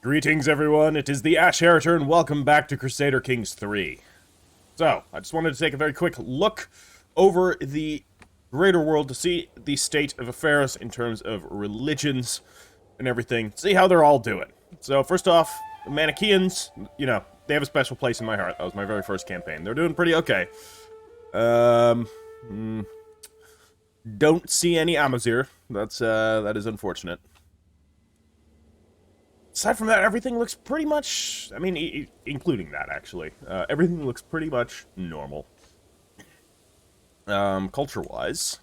Greetings, everyone. It is the Ash Heriter, and welcome back to Crusader Kings 3. So, I just wanted to take a very quick look over the greater world to see the state of affairs in terms of religions and everything. See how they're all doing. So, first off, the Manichaeans, you know, they have a special place in my heart. That was my very first campaign. They're doing pretty okay. Don't see any Amazir. That is unfortunate. Aside from that, everything looks pretty much, I mean, including that, actually. Everything looks pretty much normal. Culture-wise.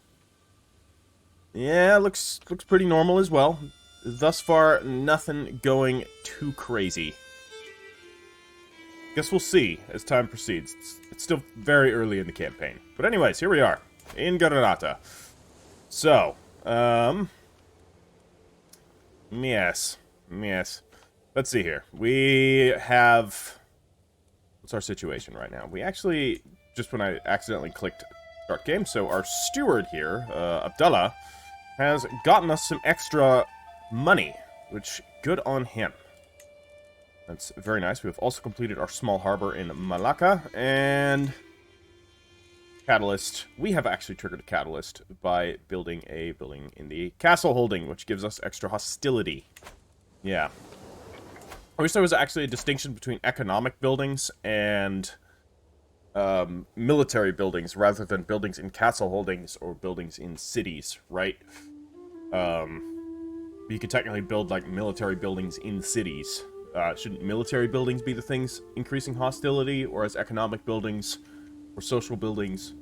Yeah, looks pretty normal as well. Thus far, nothing going too crazy. Guess we'll see as time proceeds. It's still very early in the campaign. But anyways, here we are, in Garnatah. So, yes. Let's see here. We have... What's our situation right now? We actually, just when I accidentally clicked start game, so our steward here, Abdullah, has gotten us some extra money, which good on him. That's very nice. We have also completed our small harbor in Malacca, and... Catalyst. We have actually triggered a catalyst by building a building in the castle holding, which gives us extra hostility. Yeah. I wish there was actually a distinction between economic buildings and military buildings, rather than buildings in castle holdings or buildings in cities, right? You could technically build, like, military buildings in cities. Shouldn't military buildings be the things increasing hostility, or as economic buildings or social buildings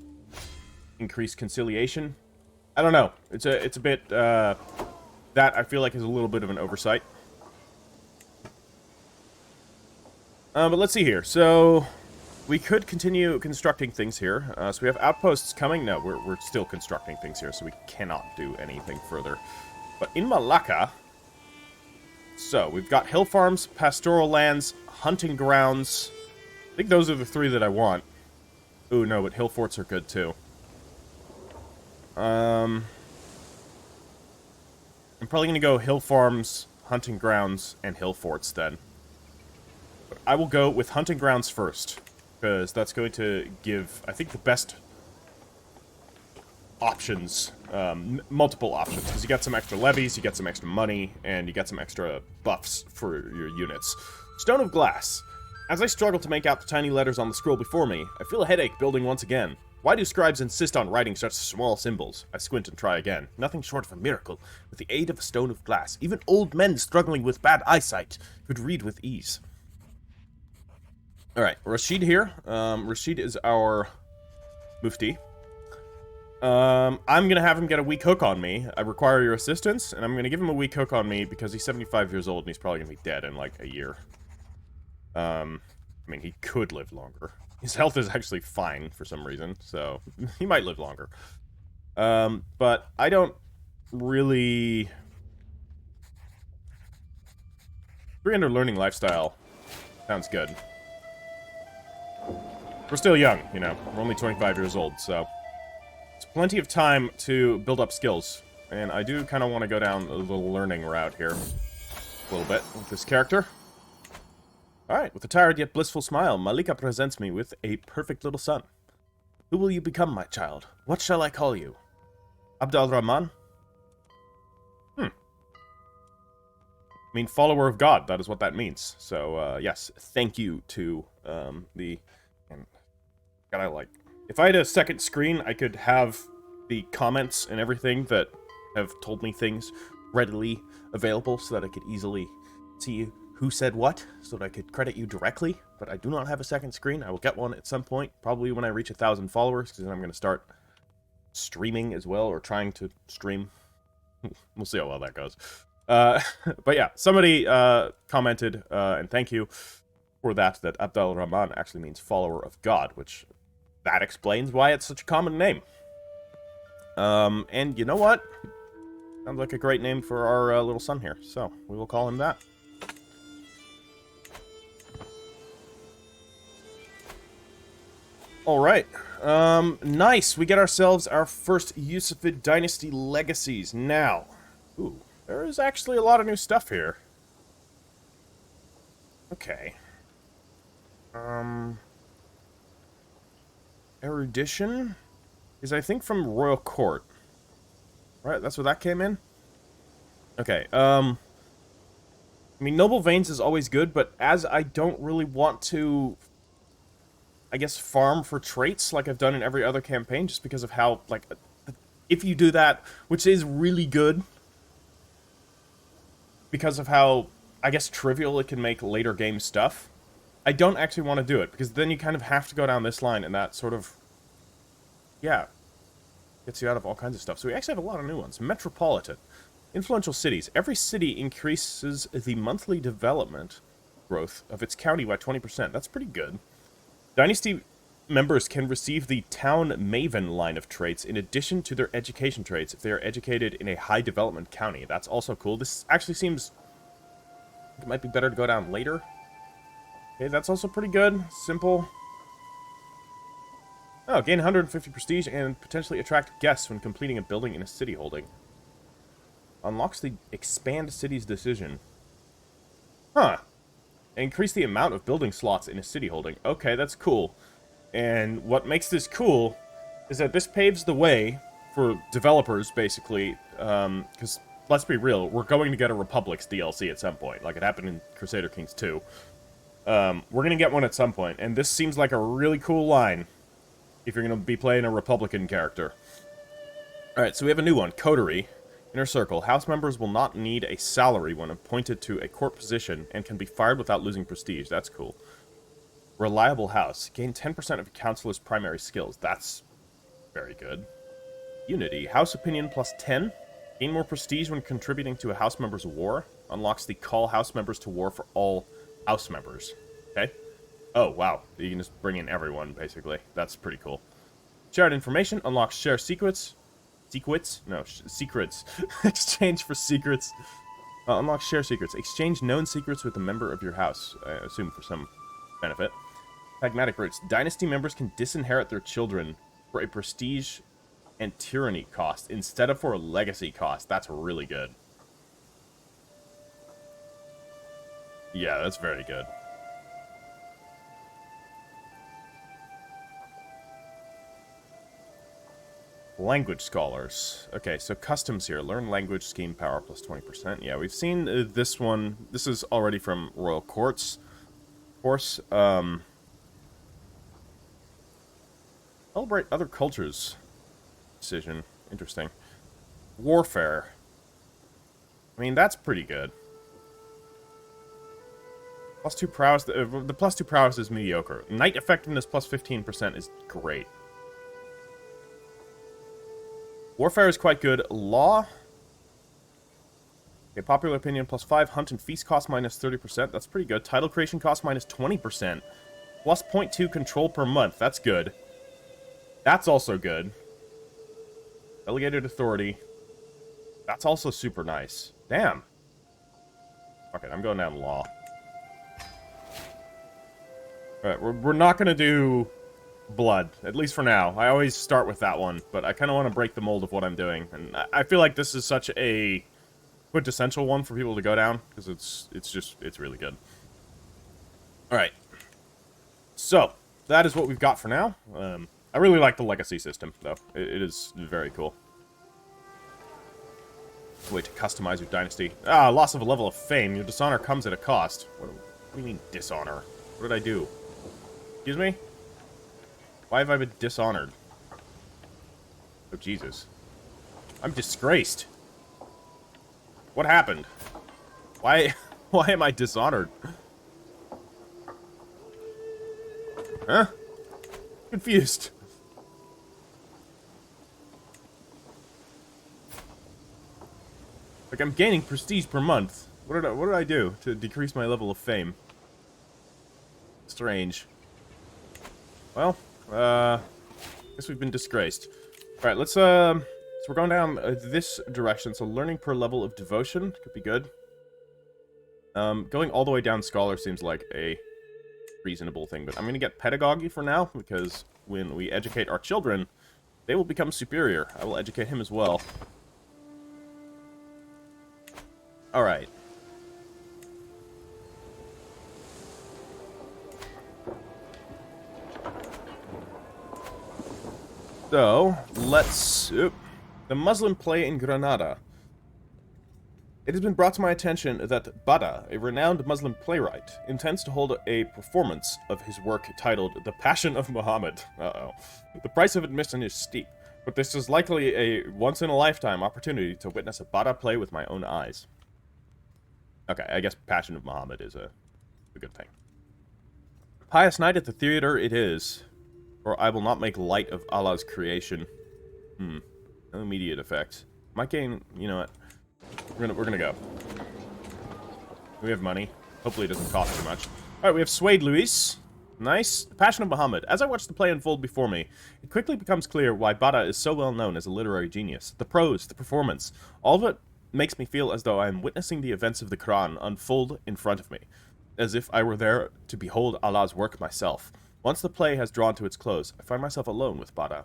increase conciliation? I don't know. It's a bit, that I feel like is a little bit of an oversight. But let's see here. So, we could continue constructing things here. So we have outposts coming. No, we're still constructing things here, so we cannot do anything further. But in Malacca, so we've got hill farms, pastoral lands, hunting grounds. I think those are the three that I want. Ooh, no, but hill forts are good, too. I'm probably going to go hill farms, hunting grounds, and hill forts, then. But I will go with hunting grounds first, because that's going to give, I think, the best options, multiple options, because you get some extra levies, you get some extra money, and you get some extra buffs for your units. Stone of Glass. As I struggle to make out the tiny letters on the scroll before me, I feel a headache building once again. Why do scribes insist on writing such small symbols? I squint and try again. Nothing short of a miracle. With the aid of a stone of glass, even old men struggling with bad eyesight could read with ease. Alright, Rashid here. Rashid is our mufti. I'm gonna have him get a weak hook on me. I require your assistance, and I'm gonna give him a weak hook on me because he's 75 years old and he's probably gonna be dead in, like, a year. I mean, he could live longer. His health is actually fine for some reason, so he might live longer. But I don't really... 300 learning lifestyle sounds good. We're still young, you know. We're only 25 years old, so... It's plenty of time to build up skills. And I do kind of want to go down a little learning route here. A little bit with this character. Alright, with a tired yet blissful smile, Malika presents me with a perfect little son. Who will you become, my child? What shall I call you? Abdul Rahman? I mean, follower of God, that is what that means. So, yes, thank you to, the... Gotta, like... If I had a second screen, I could have the comments and everything that have told me things readily available so that I could easily see who said what, so that I could credit you directly, but I do not have a second screen. I will get one at some point, probably when I reach 1,000 followers, because then I'm going to start streaming as well, or trying to stream. We'll see how well that goes. But yeah, somebody commented, and thank you for that Abdul Rahman actually means follower of God, which that explains why it's such a common name. And you know what? Sounds like a great name for our little son here, so we will call him that. Alright, nice, we get ourselves our first Yusufid Dynasty legacies. Now, ooh, there is actually a lot of new stuff here. Okay. Erudition is, I think, from Royal Court. Right, that's where that came in? Okay, I mean, Noble Veins is always good, but as I don't really want to, I guess, farm for traits like I've done in every other campaign, just because of how, like, if you do that, which is really good, because of how, I guess, trivial it can make later game stuff, I don't actually want to do it, because then you kind of have to go down this line, and that sort of, yeah, gets you out of all kinds of stuff. So we actually have a lot of new ones. Metropolitan. Influential cities. Every city increases the monthly development growth of its county by 20%. That's pretty good. Dynasty members can receive the Town Maven line of traits in addition to their education traits if they are educated in a high development county. That's also cool. This actually seems like it might be better to go down later. Okay, that's also pretty good. Simple. Oh, gain 150 prestige and potentially attract guests when completing a building in a city holding. Unlocks the expand city's decision. Huh. Increase the amount of building slots in a city holding. Okay, that's cool. And what makes this cool is that this paves the way for developers, basically, because, let's be real, we're going to get a Republics DLC at some point, like it happened in Crusader Kings 2. We're going to get one at some point, and this seems like a really cool line if you're going to be playing a Republican character. Alright, so we have a new one, Coterie. Inner Circle. House members will not need a salary when appointed to a court position and can be fired without losing prestige. That's cool. Reliable House. Gain 10% of a counselor's primary skills. That's very good. Unity. House Opinion plus 10. Gain more prestige when contributing to a house member's war. Unlocks the call house members to war for all house members. Okay. Oh, wow. You can just bring in everyone, basically. That's pretty cool. Shared Information. Unlocks share secrets. Secrets? No, secrets. Exchange for secrets. Unlock share secrets. Exchange known secrets with a member of your house. I assume for some benefit. Pragmatic Roots. Dynasty members can disinherit their children for a prestige and tyranny cost instead of for a legacy cost. That's really good. Yeah, that's very good. Language Scholars. Okay, so customs here. Learn language, scheme power plus 20%. Yeah, we've seen this one. This is already from Royal Courts. Of course, celebrate other cultures. Decision. Interesting. Warfare. I mean, that's pretty good. Plus 2 prowess. The plus 2 prowess is mediocre. Knight effectiveness plus 15% is great. Warfare is quite good. Law. Okay, popular opinion plus 5. Hunt and feast cost minus 30%. That's pretty good. Title creation cost minus 20%. Plus 0.2 control per month. That's good. That's also good. Delegated authority. That's also super nice. Damn. Okay, I'm going down law. Alright, we're not gonna do blood, at least for now. I always start with that one, but I kind of want to break the mold of what I'm doing. And I feel like this is such a quintessential one for people to go down, because it's really good. Alright. So, that is what we've got for now. I really like the legacy system, though. It is very cool. Way to customize your dynasty. Ah, loss of a level of fame. Your dishonor comes at a cost. What do you mean, dishonor? What did I do? Excuse me? Why have I been dishonored? Oh, Jesus. I'm disgraced. What happened? Why am I dishonored? Huh? Confused. Like, I'm gaining prestige per month. What did I do to decrease my level of fame? Strange. Well, guess we've been disgraced. Alright, let's, so we're going down this direction, so learning per level of devotion could be good. Going all the way down scholar seems like a reasonable thing, but I'm gonna get pedagogy for now, because when we educate our children, they will become superior. I will educate him as well. Alright. So, let's... Oop. The Muslim play in Garnatah. It has been brought to my attention that Bada, a renowned Muslim playwright, intends to hold a performance of his work titled The Passion of Muhammad. Uh-oh. The price of admission is steep, but this is likely a once-in-a-lifetime opportunity to witness a Bada play with my own eyes. Okay, I guess Passion of Muhammad is a good thing. Pious night at the theater it is, or I will not make light of Allah's creation. No immediate effects. Might gain, you know what? We're gonna go. We have money. Hopefully it doesn't cost too much. Alright, we have Suede Luis. Nice. The Passion of Muhammad. As I watch the play unfold before me, it quickly becomes clear why Bada is so well known as a literary genius. The prose, the performance, all of it makes me feel as though I am witnessing the events of the Quran unfold in front of me, as if I were there to behold Allah's work myself. Once the play has drawn to its close, I find myself alone with Bada.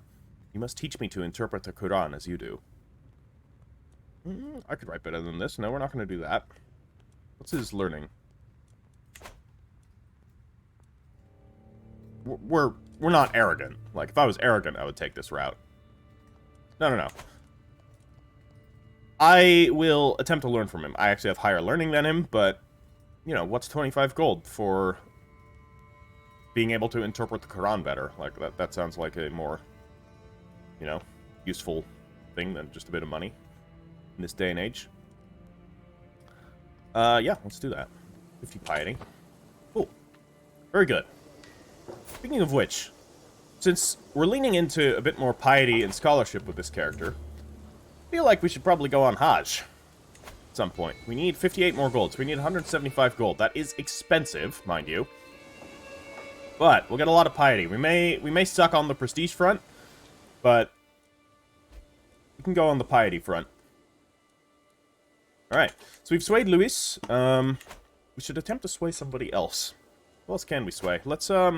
You must teach me to interpret the Quran as you do. I could write better than this. No, we're not going to do that. What's his learning? We're not arrogant. Like, if I was arrogant, I would take this route. No. I will attempt to learn from him. I actually have higher learning than him, but, you know, what's 25 gold for being able to interpret the Quran better? Like, that sounds like a more, you know, useful thing than just a bit of money in this day and age. Yeah, let's do that. 50 piety. Cool. Very good. Speaking of which, since we're leaning into a bit more piety and scholarship with this character, I feel like we should probably go on Hajj at some point. We need 58 more gold, so we need 175 gold. That is expensive, mind you. But we'll get a lot of piety. We may suck on the prestige front, but we can go on the piety front. Alright, so we've swayed Luis. We should attempt to sway somebody else. Who else can we sway? Let's, I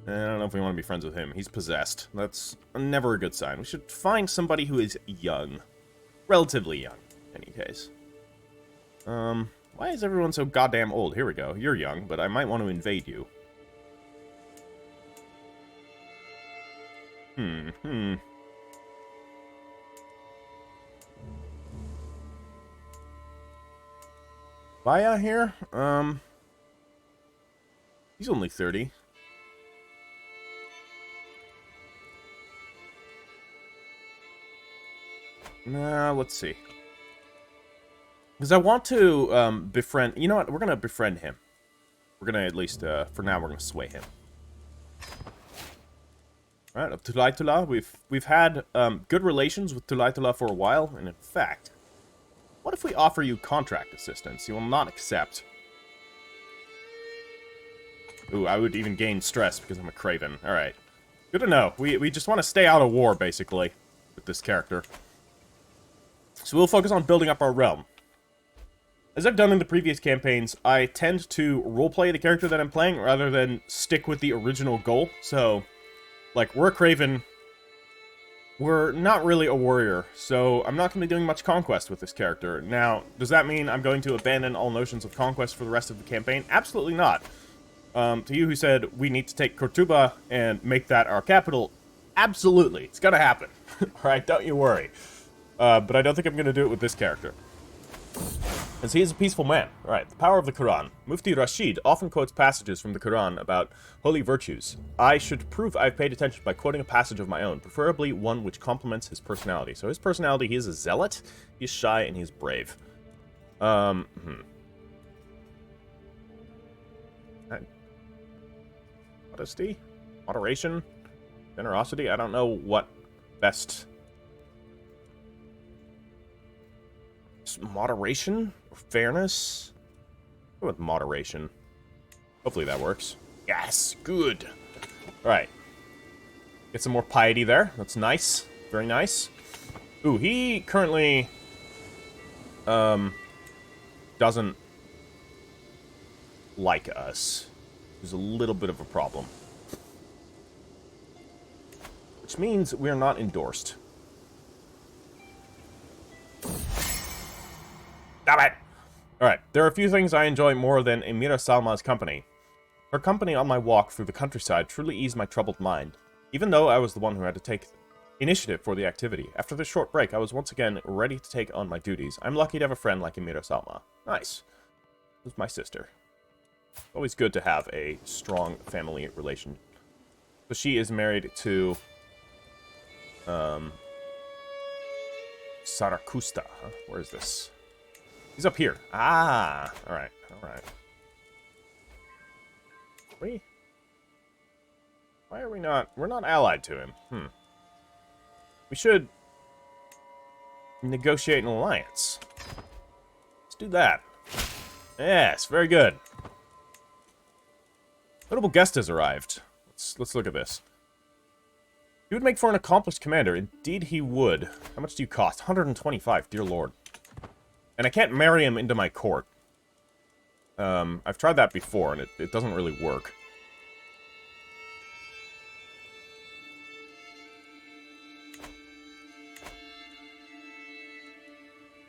don't know if we want to be friends with him. He's possessed. That's never a good sign. We should find somebody who is young. Relatively young, in any case. Why is everyone so goddamn old? Here we go. You're young, but I might want to invade you. Baya here? He's only 30. Nah, let's see. Because I want to, befriend... You know what? We're gonna befriend him. We're gonna at least, for now, we're gonna sway him. Alright, up to Tulaitula. We've had, good relations with Tulaitula for a while, and in fact... What if we offer you contract assistance? You will not accept. Ooh, I would even gain stress because I'm a craven. Alright. Good to know. We just want to stay out of war, basically, with this character. So we'll focus on building up our realm. As I've done in the previous campaigns, I tend to roleplay the character that I'm playing rather than stick with the original goal. So, like, we're a craven. We're not really a warrior, so I'm not going to be doing much conquest with this character. Now, does that mean I'm going to abandon all notions of conquest for the rest of the campaign? Absolutely not. To you who said we need to take Cortuba and make that our capital, absolutely. It's going to happen. Alright, don't you worry. But I don't think I'm going to do it with this character. As he is a peaceful man. Alright, the power of the Quran. Mufti Rashid often quotes passages from the Quran about holy virtues. I should prove I've paid attention by quoting a passage of my own, preferably one which complements his personality. So his personality, he is a zealot, he's shy, and he's brave. Modesty? Moderation? Generosity? I don't know what best... Moderation? Or fairness? Go with moderation. Hopefully that works. Yes! Good! Alright. Get some more piety there. That's nice. Very nice. Ooh, he currently... doesn't like us. There's a little bit of a problem. Which means we're not endorsed. Damn it! Alright, there are a few things I enjoy more than Emir Salma's company. Her company on my walk through the countryside truly eased my troubled mind. Even though I was the one who had to take initiative for the activity, after this short break, I was once again ready to take on my duties. I'm lucky to have a friend like Emir Salma. Nice. Who's my sister? Always good to have a strong family relation. So she is married to Sarakusta. Huh? Where is this? He's up here. Ah, alright, alright. Why are we not? We're not allied to him. We should negotiate an alliance. Let's do that. Yes, very good. Notable guest has arrived. Let's look at this. He would make for an accomplished commander. Indeed he would. How much do you cost? 125, dear lord. And I can't marry him into my court. I've tried that before, and it doesn't really work.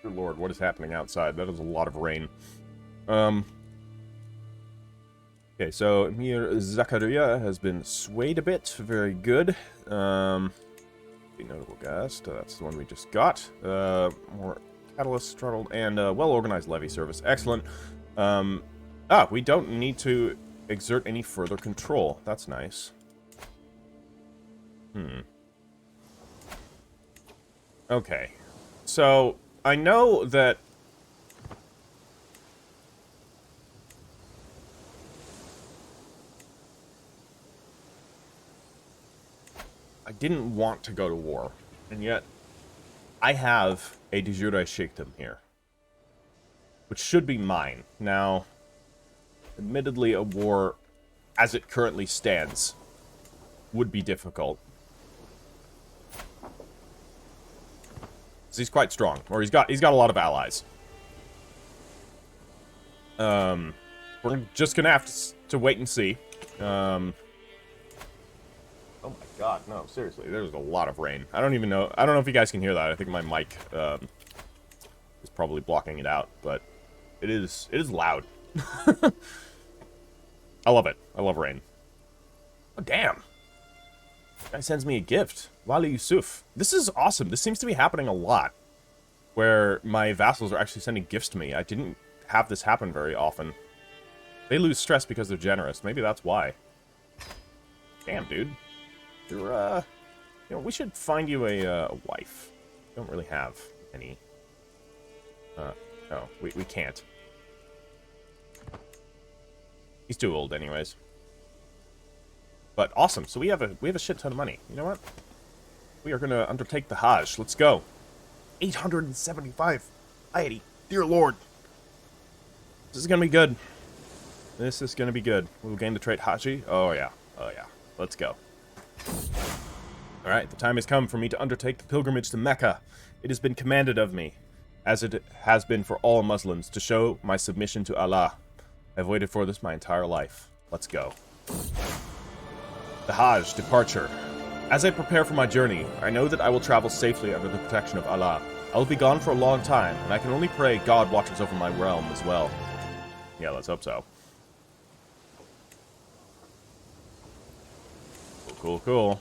Dear lord, what is happening outside? That is a lot of rain. Okay, so Emir Zakaria has been swayed a bit. Very good. The notable guest. That's the one we just got. More catalyst struggled and well-organized levy service. Excellent. We don't need to exert any further control. That's nice. Okay. So, I know that I didn't want to go to war, and yet I have a de jure sheikhdom here, which should be mine. Now, admittedly, a war, as it currently stands, would be difficult. So he's quite strong, or he's got a lot of allies. We're just gonna have to wait and see. Oh my god, no, seriously, there's a lot of rain. I don't know if you guys can hear that. I think my mic is probably blocking it out, but it is loud. I love it. I love rain. Oh, damn. Guy sends me a gift. Wali Yusuf. This is awesome. This seems to be happening a lot, where my vassals are actually sending gifts to me. I didn't have this happen very often. They lose stress because they're generous. Maybe that's why. Damn, dude. You're, we should find you a wife. We don't really have any. No, we can't. He's too old anyways. But awesome, so we have a shit ton of money. You know what? We are gonna undertake the Hajj. Let's go. 875 piety. Dear lord. This is gonna be good. This is gonna be good. We'll gain the trait Haji. Oh yeah. Oh yeah. Let's go. Alright, the time has come for me to undertake the pilgrimage to Mecca. It has been commanded of me, as it has been for all Muslims, to show my submission to Allah. I've waited for this my entire life. Let's go. The Hajj, departure. As I prepare for my journey, I know that I will travel safely under the protection of Allah. I will be gone for a long time, and I can only pray God watches over my realm as well. Yeah, let's hope so. Cool, cool.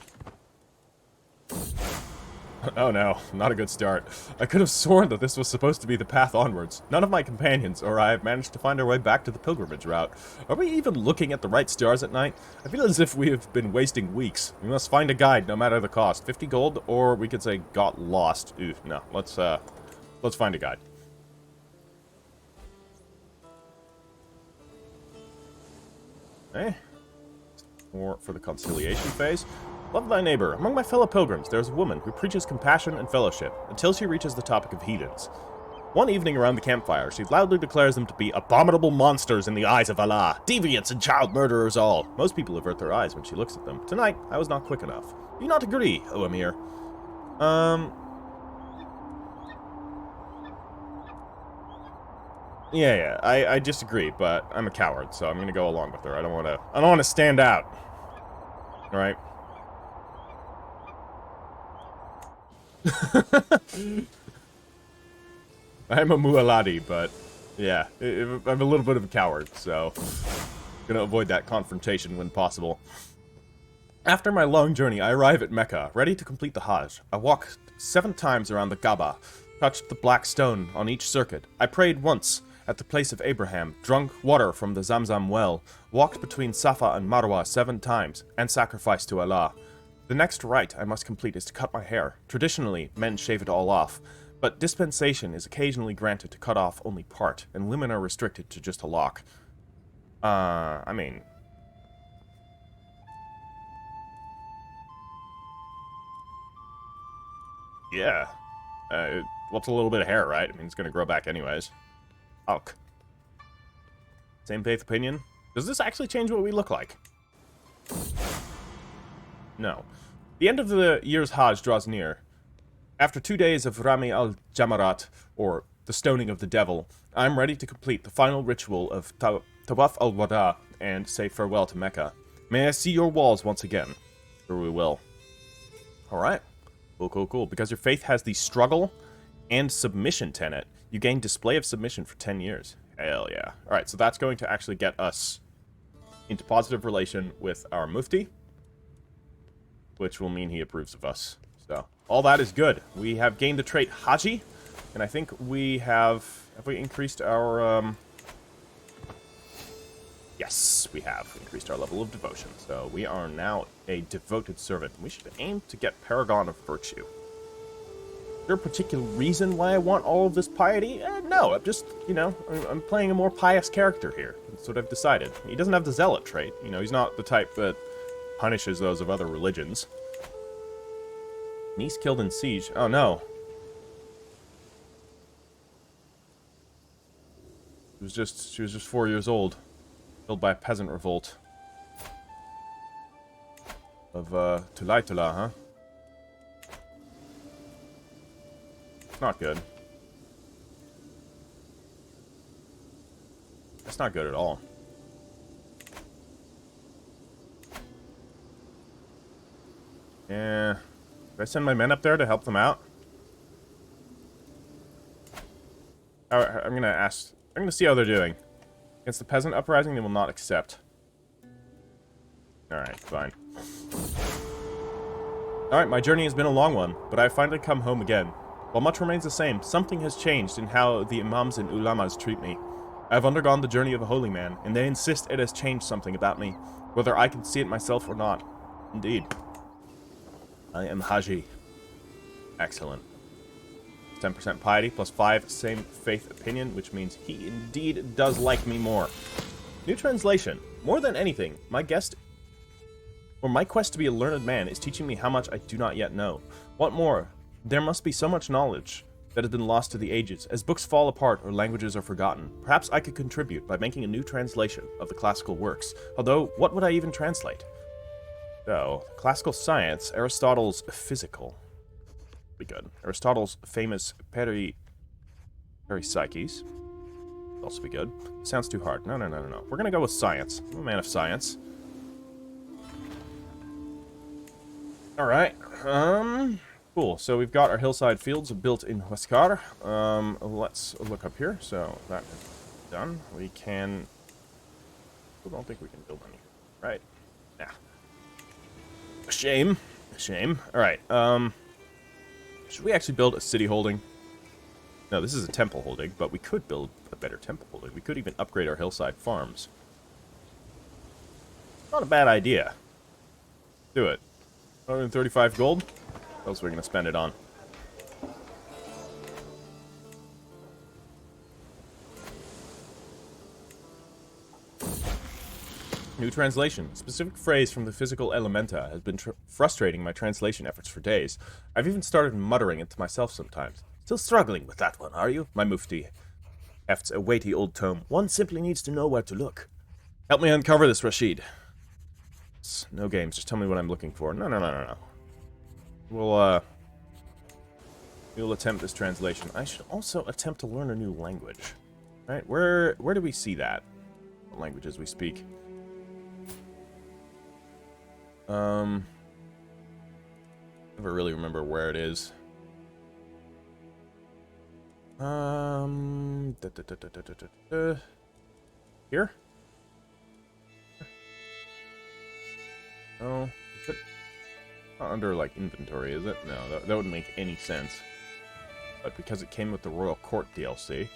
Oh no, not a good start. I could have sworn that this was supposed to be the path onwards. None of my companions or I have managed to find our way back to the pilgrimage route. Are we even looking at the right stars at night? I feel as if we have been wasting weeks. We must find a guide, no matter the cost. 50 gold, or we could say got lost. Ooh, no, let's find a guide. Okay. More for the conciliation phase. Love thy neighbor. Among my fellow pilgrims, there is a woman who preaches compassion and fellowship, until she reaches the topic of heathens. One evening around the campfire, she loudly declares them to be abominable monsters in the eyes of Allah, deviants and child murderers all. Most people avert their eyes when she looks at them. Tonight, I was not quick enough. Do you not agree, O Emir? Yeah, I disagree, but I'm a coward, so I'm gonna go along with her. I don't wanna stand out. Alright? I'm a mualadi, but yeah, I'm a little bit of a coward, so gonna avoid that confrontation when possible. After my long journey, I arrive at Mecca, ready to complete the Hajj. I walk 7 times around the Kaaba, touched the black stone on each circuit. I prayed once at the place of Abraham, drunk water from the Zamzam well, walked between Safa and Marwa 7 times, and sacrificed to Allah. The next rite I must complete is to cut my hair. Traditionally, men shave it all off, but dispensation is occasionally granted to cut off only part, and women are restricted to just a lock. I mean... yeah. What's a little bit of hair, right? I mean, it's gonna grow back anyways. Ugh. Same faith opinion? Does this actually change what we look like? No. The end of the year's Hajj draws near. After 2 days of Rami al-Jamarat, or the stoning of the devil, I'm ready to complete the final ritual of Tawaf al-Wada and say farewell to Mecca. May I see your walls once again? Sure we will. Alright. Cool, cool, cool. Because your faith has the struggle and submission tenet, you gain display of submission for 10 years. Hell yeah. Alright, so that's going to actually get us into positive relation with our Mufti, which will mean he approves of us. So, all that is good. We have gained the trait Haji, and I think we have we increased our, yes, we have increased our level of devotion. So, we are now a devoted servant. We should aim to get Paragon of Virtue. Is there a particular reason why I want all of this piety? No, I'm just, you know, I'm playing a more pious character here. That's what I've decided. He doesn't have the zealot trait. You know, he's not the type that punishes those of other religions. Niece killed in siege. Oh, no. She was just 4 years old. Killed by a peasant revolt. Of, Tulaitula, huh? Not good. That's not good at all. Yeah. Should I send my men up there to help them out? I'm gonna see how they're doing. Against the peasant uprising, they will not accept. Alright, fine. Alright, my journey has been a long one, but I've finally come home again. While much remains the same, something has changed in how the imams and ulamas treat me. I have undergone the journey of a holy man, and they insist it has changed something about me, whether I can see it myself or not. Indeed. I am Haji. Excellent. 10% piety, plus 5 same faith opinion, which means he indeed does like me more. New translation. More than anything, my quest to be a learned man is teaching me how much I do not yet know. What more? There must be so much knowledge that has been lost to the ages. As books fall apart or languages are forgotten, perhaps I could contribute by making a new translation of the classical works. Although, what would I even translate? So, classical science, Aristotle's physical. Be good. Aristotle's famous Peripsyches. Also be good. Sounds too hard. No. We're gonna go with science. I'm a man of science. Alright. Cool. So we've got our hillside fields built in Huascar. Let's look up here. So that is done. We can... I don't think we can build any. Right. Yeah. A shame. A shame. Alright. Should we actually build a city holding? No, this is a temple holding, but we could build a better temple holding. We could even upgrade our hillside farms. Not a bad idea. Do it. 135 gold? What else are we going to spend it on? New translation. A specific phrase from the physical elementa has been frustrating my translation efforts for days. I've even started muttering it to myself sometimes. Still struggling with that one, are you? My mufti hefts a weighty old tome. One simply needs to know where to look. Help me uncover this, Rashid. No games, just tell me what I'm looking for. No. We'll attempt this translation. I should also attempt to learn a new language. Right? Where do we see that? What languages we speak? Never really remember where it is. Here? Oh, But not under, like, inventory, is it? No, that wouldn't make any sense. But because it came with the Royal Court DLC...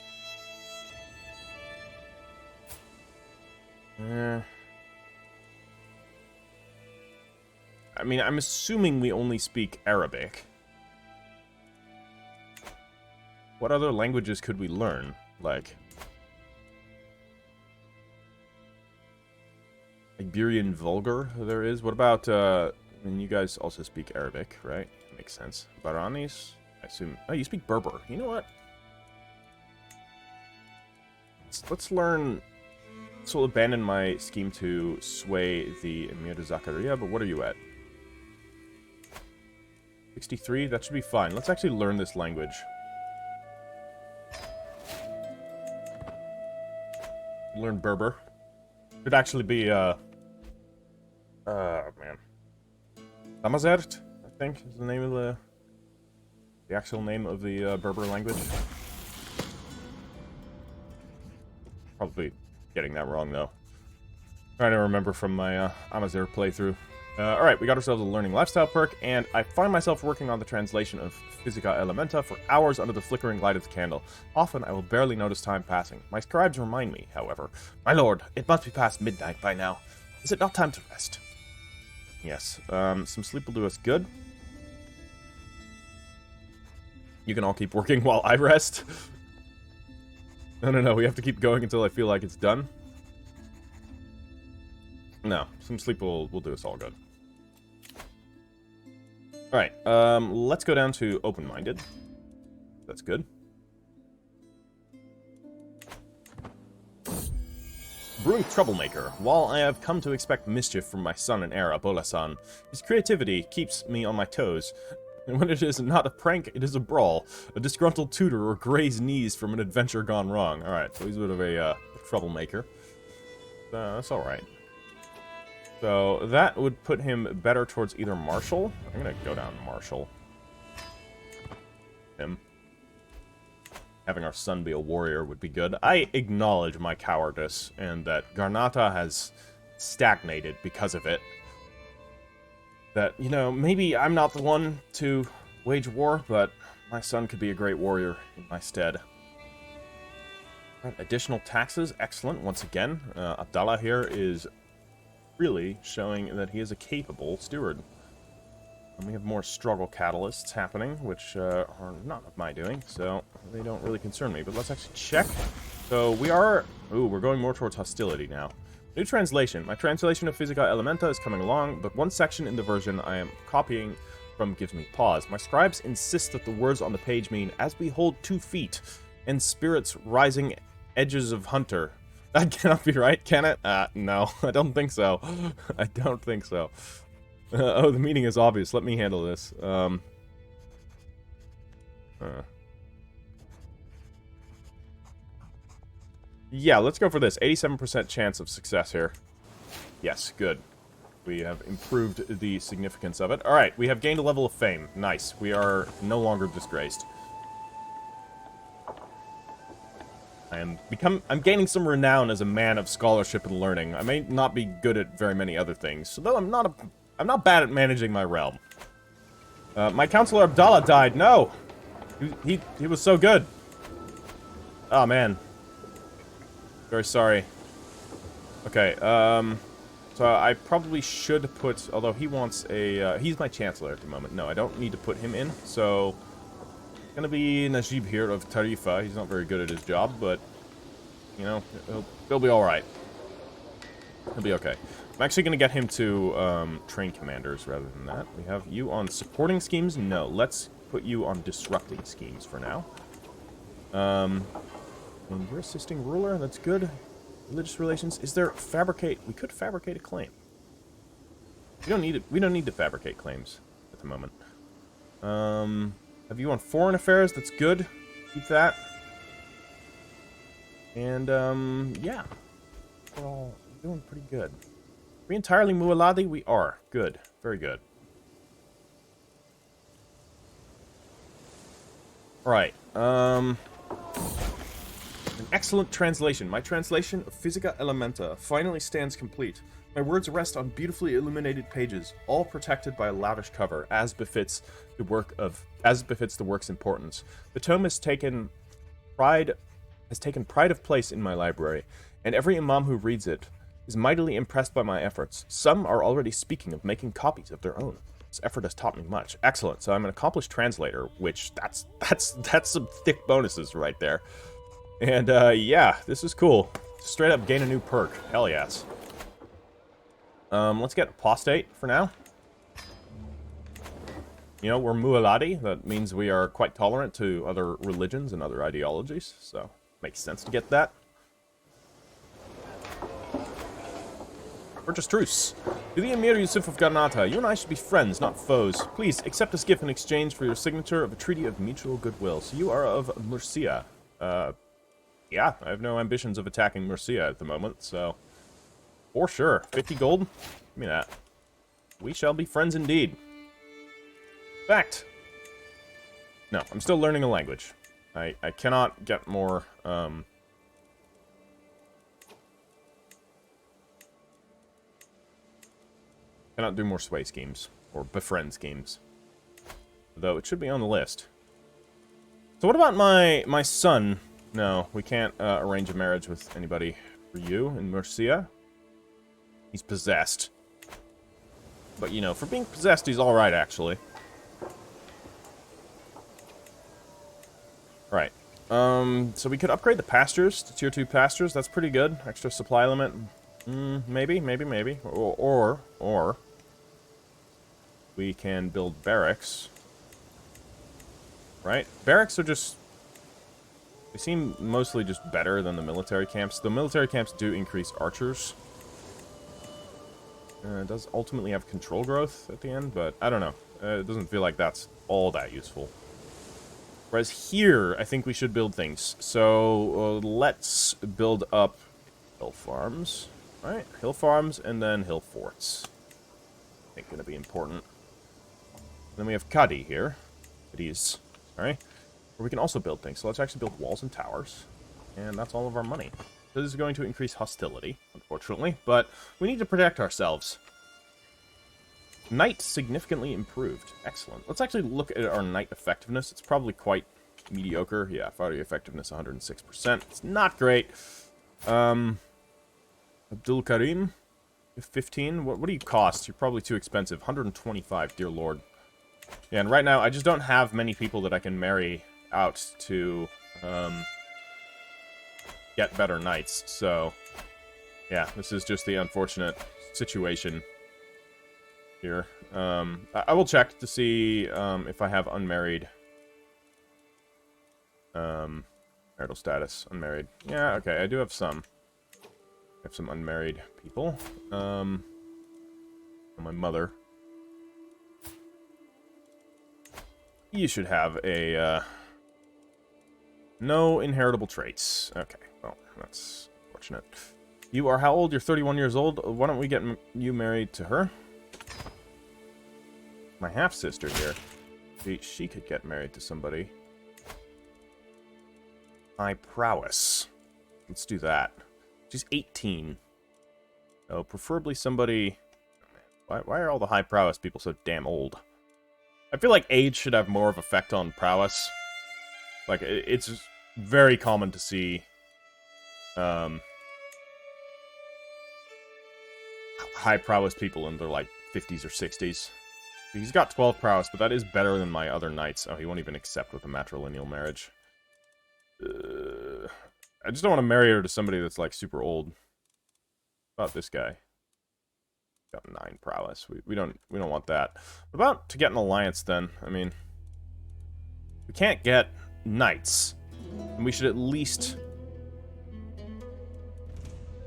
I mean, I'm assuming we only speak Arabic. What other languages could we learn? Like... Iberian Vulgar, there is. What about, I mean, you guys also speak Arabic, right? Makes sense. Baranis? I assume... Oh, you speak Berber. You know what? Let's learn... So I'll abandon my scheme to sway the Emir Zakaria, but what are you at? 63? That should be fine. Let's actually learn this language. Learn Berber. Could actually be, man. Amazert, I think, is the name of the actual name of the Berber language. Probably getting that wrong, though. Trying to remember from my Amazir playthrough. Alright, we got ourselves a learning lifestyle perk, and I find myself working on the translation of Physica Elementa for hours under the flickering light of the candle. Often I will barely notice time passing. My scribes remind me, however. My lord, it must be past midnight by now. Is it not time to rest? Yes, some sleep will do us good. You can all keep working while I rest. No, we have to keep going until I feel like it's done. No, some sleep will do us all good. Alright, let's go down to open-minded. That's good. Brewing Troublemaker. While I have come to expect mischief from my son and heir, Abola-san, his creativity keeps me on my toes. And when it is not a prank, it is a brawl. A disgruntled tutor or grazed knees from an adventure gone wrong. Alright, so he's a bit of a troublemaker. That's alright. So that would put him better towards either Marshal. I'm gonna go down Marshal. Him. Having our son be a warrior would be good. I acknowledge my cowardice, and that Garnatah has stagnated because of it. That, you know, maybe I'm not the one to wage war, but my son could be a great warrior in my stead. Right, additional taxes, excellent. Once again, Abdallah here is really showing that he is a capable steward. And we have more struggle catalysts happening, which are not of my doing, so they don't really concern me. But let's actually check. So we are... Ooh, we're going more towards hostility now. New translation. My translation of Physica Elementa is coming along, but one section in the version I am copying from gives me pause. My scribes insist that the words on the page mean, as we hold 2 feet, and spirits rising edges of hunter. That cannot be right, can it? No, I don't think so. I don't think so. Oh, the meaning is obvious. Let me handle this. Yeah, let's go for this. 87% chance of success here. Yes, good. We have improved the significance of it. Alright, we have gained a level of fame. Nice. We are no longer disgraced. I'm gaining some renown as a man of scholarship and learning. I may not be good at very many other things, so though I'm not bad at managing my realm. My counselor Abdallah died. No! He was so good. Oh, man. Very sorry. Okay, so I probably should put... Although he wants a... he's my chancellor at the moment. No, I don't need to put him in, so... It's gonna be Najib here of Tarifa. He's not very good at his job, but... You know, he'll be alright. He'll be okay. I'm actually gonna get him to train commanders rather than that. We have you on supporting schemes? No, let's put you on disrupting schemes for now. And you're assisting ruler, that's good. Religious relations. Is there fabricate? We could fabricate a claim. We don't need it. We don't need to fabricate claims at the moment. Have you on foreign affairs? That's good. Keep that. And yeah, we're all doing pretty good. Are we entirely Mualadi? We are. Good. Very good. All right. An excellent translation. My translation of Physica Elementa finally stands complete. My words rest on beautifully illuminated pages, all protected by a lavish cover, as befits the work's importance. The tome has taken pride of place in my library, and every imam who reads it is mightily impressed by my efforts. Some are already speaking of making copies of their own. This effort has taught me much. Excellent. So I'm an accomplished translator, which that's some thick bonuses right there. And yeah, this is cool. Straight up gain a new perk. Hell yes. Let's get apostate for now. You know, we're mu'aladi. That means we are quite tolerant to other religions and other ideologies, so makes sense to get that. Purchase truce. To the Emir Yusuf of Garnatah, you and I should be friends, not foes. Please, accept this gift in exchange for your signature of a treaty of mutual goodwill. So you are of Murcia. Yeah, I have no ambitions of attacking Murcia at the moment, so... For sure. 50 gold? Give me that. We shall be friends indeed. Fact. No, I'm still learning a language. I cannot get more, cannot do more sway schemes. Or befriend schemes. Though it should be on the list. So what about my son? No, we can't arrange a marriage with anybody for you in Murcia. He's possessed. But, you know, for being possessed, he's alright, actually. Right. So we could upgrade the pastures to tier 2 pastures. That's pretty good. Extra supply limit. Maybe. Or we can build barracks. Right? Barracks are just... They seem mostly just better than the military camps. The military camps do increase archers. It does ultimately have control growth at the end, but I don't know. It doesn't feel like that's all that useful. Whereas here, I think we should build things. So let's build up hill farms, right? Hill farms and then hill forts. I think going to be important. Then we have Kadi here. Kadi's, sorry. Where we can also build things. So let's actually build walls and towers. And that's all of our money. This is going to increase hostility, unfortunately, but we need to protect ourselves. Knight significantly improved. Excellent. Let's actually look at our knight effectiveness. It's probably quite mediocre. Yeah, fighting effectiveness 106%. It's not great. Abdul Karim, 15. What do you cost? You're probably too expensive. 125, dear lord. Yeah, and right now I just don't have many people that I can marry out to get better knights. So, yeah, this is just the unfortunate situation here. I will check to see if I have unmarried marital status. Unmarried. Yeah, okay, I do have some. I have some unmarried people. My mother. You should have a no inheritable traits. Okay, well, that's fortunate. You are how old? You're 31 years old. Why don't we get you married to her? My half-sister here. She could get married to somebody. High prowess. Let's do that. She's 18. Oh, preferably somebody... Why are all the high prowess people so damn old? I feel like age should have more of an effect on prowess. Like, it's very common to see... high prowess people in their, like, 50s or 60s. He's got 12 prowess, but that is better than my other knights. Oh, he won't even accept with a matrilineal marriage. I just don't want to marry her to somebody that's, like, super old. What about this guy? Got 9 prowess. We don't want that. What about to get an alliance, then? I mean... We can't get knights. And we should at least...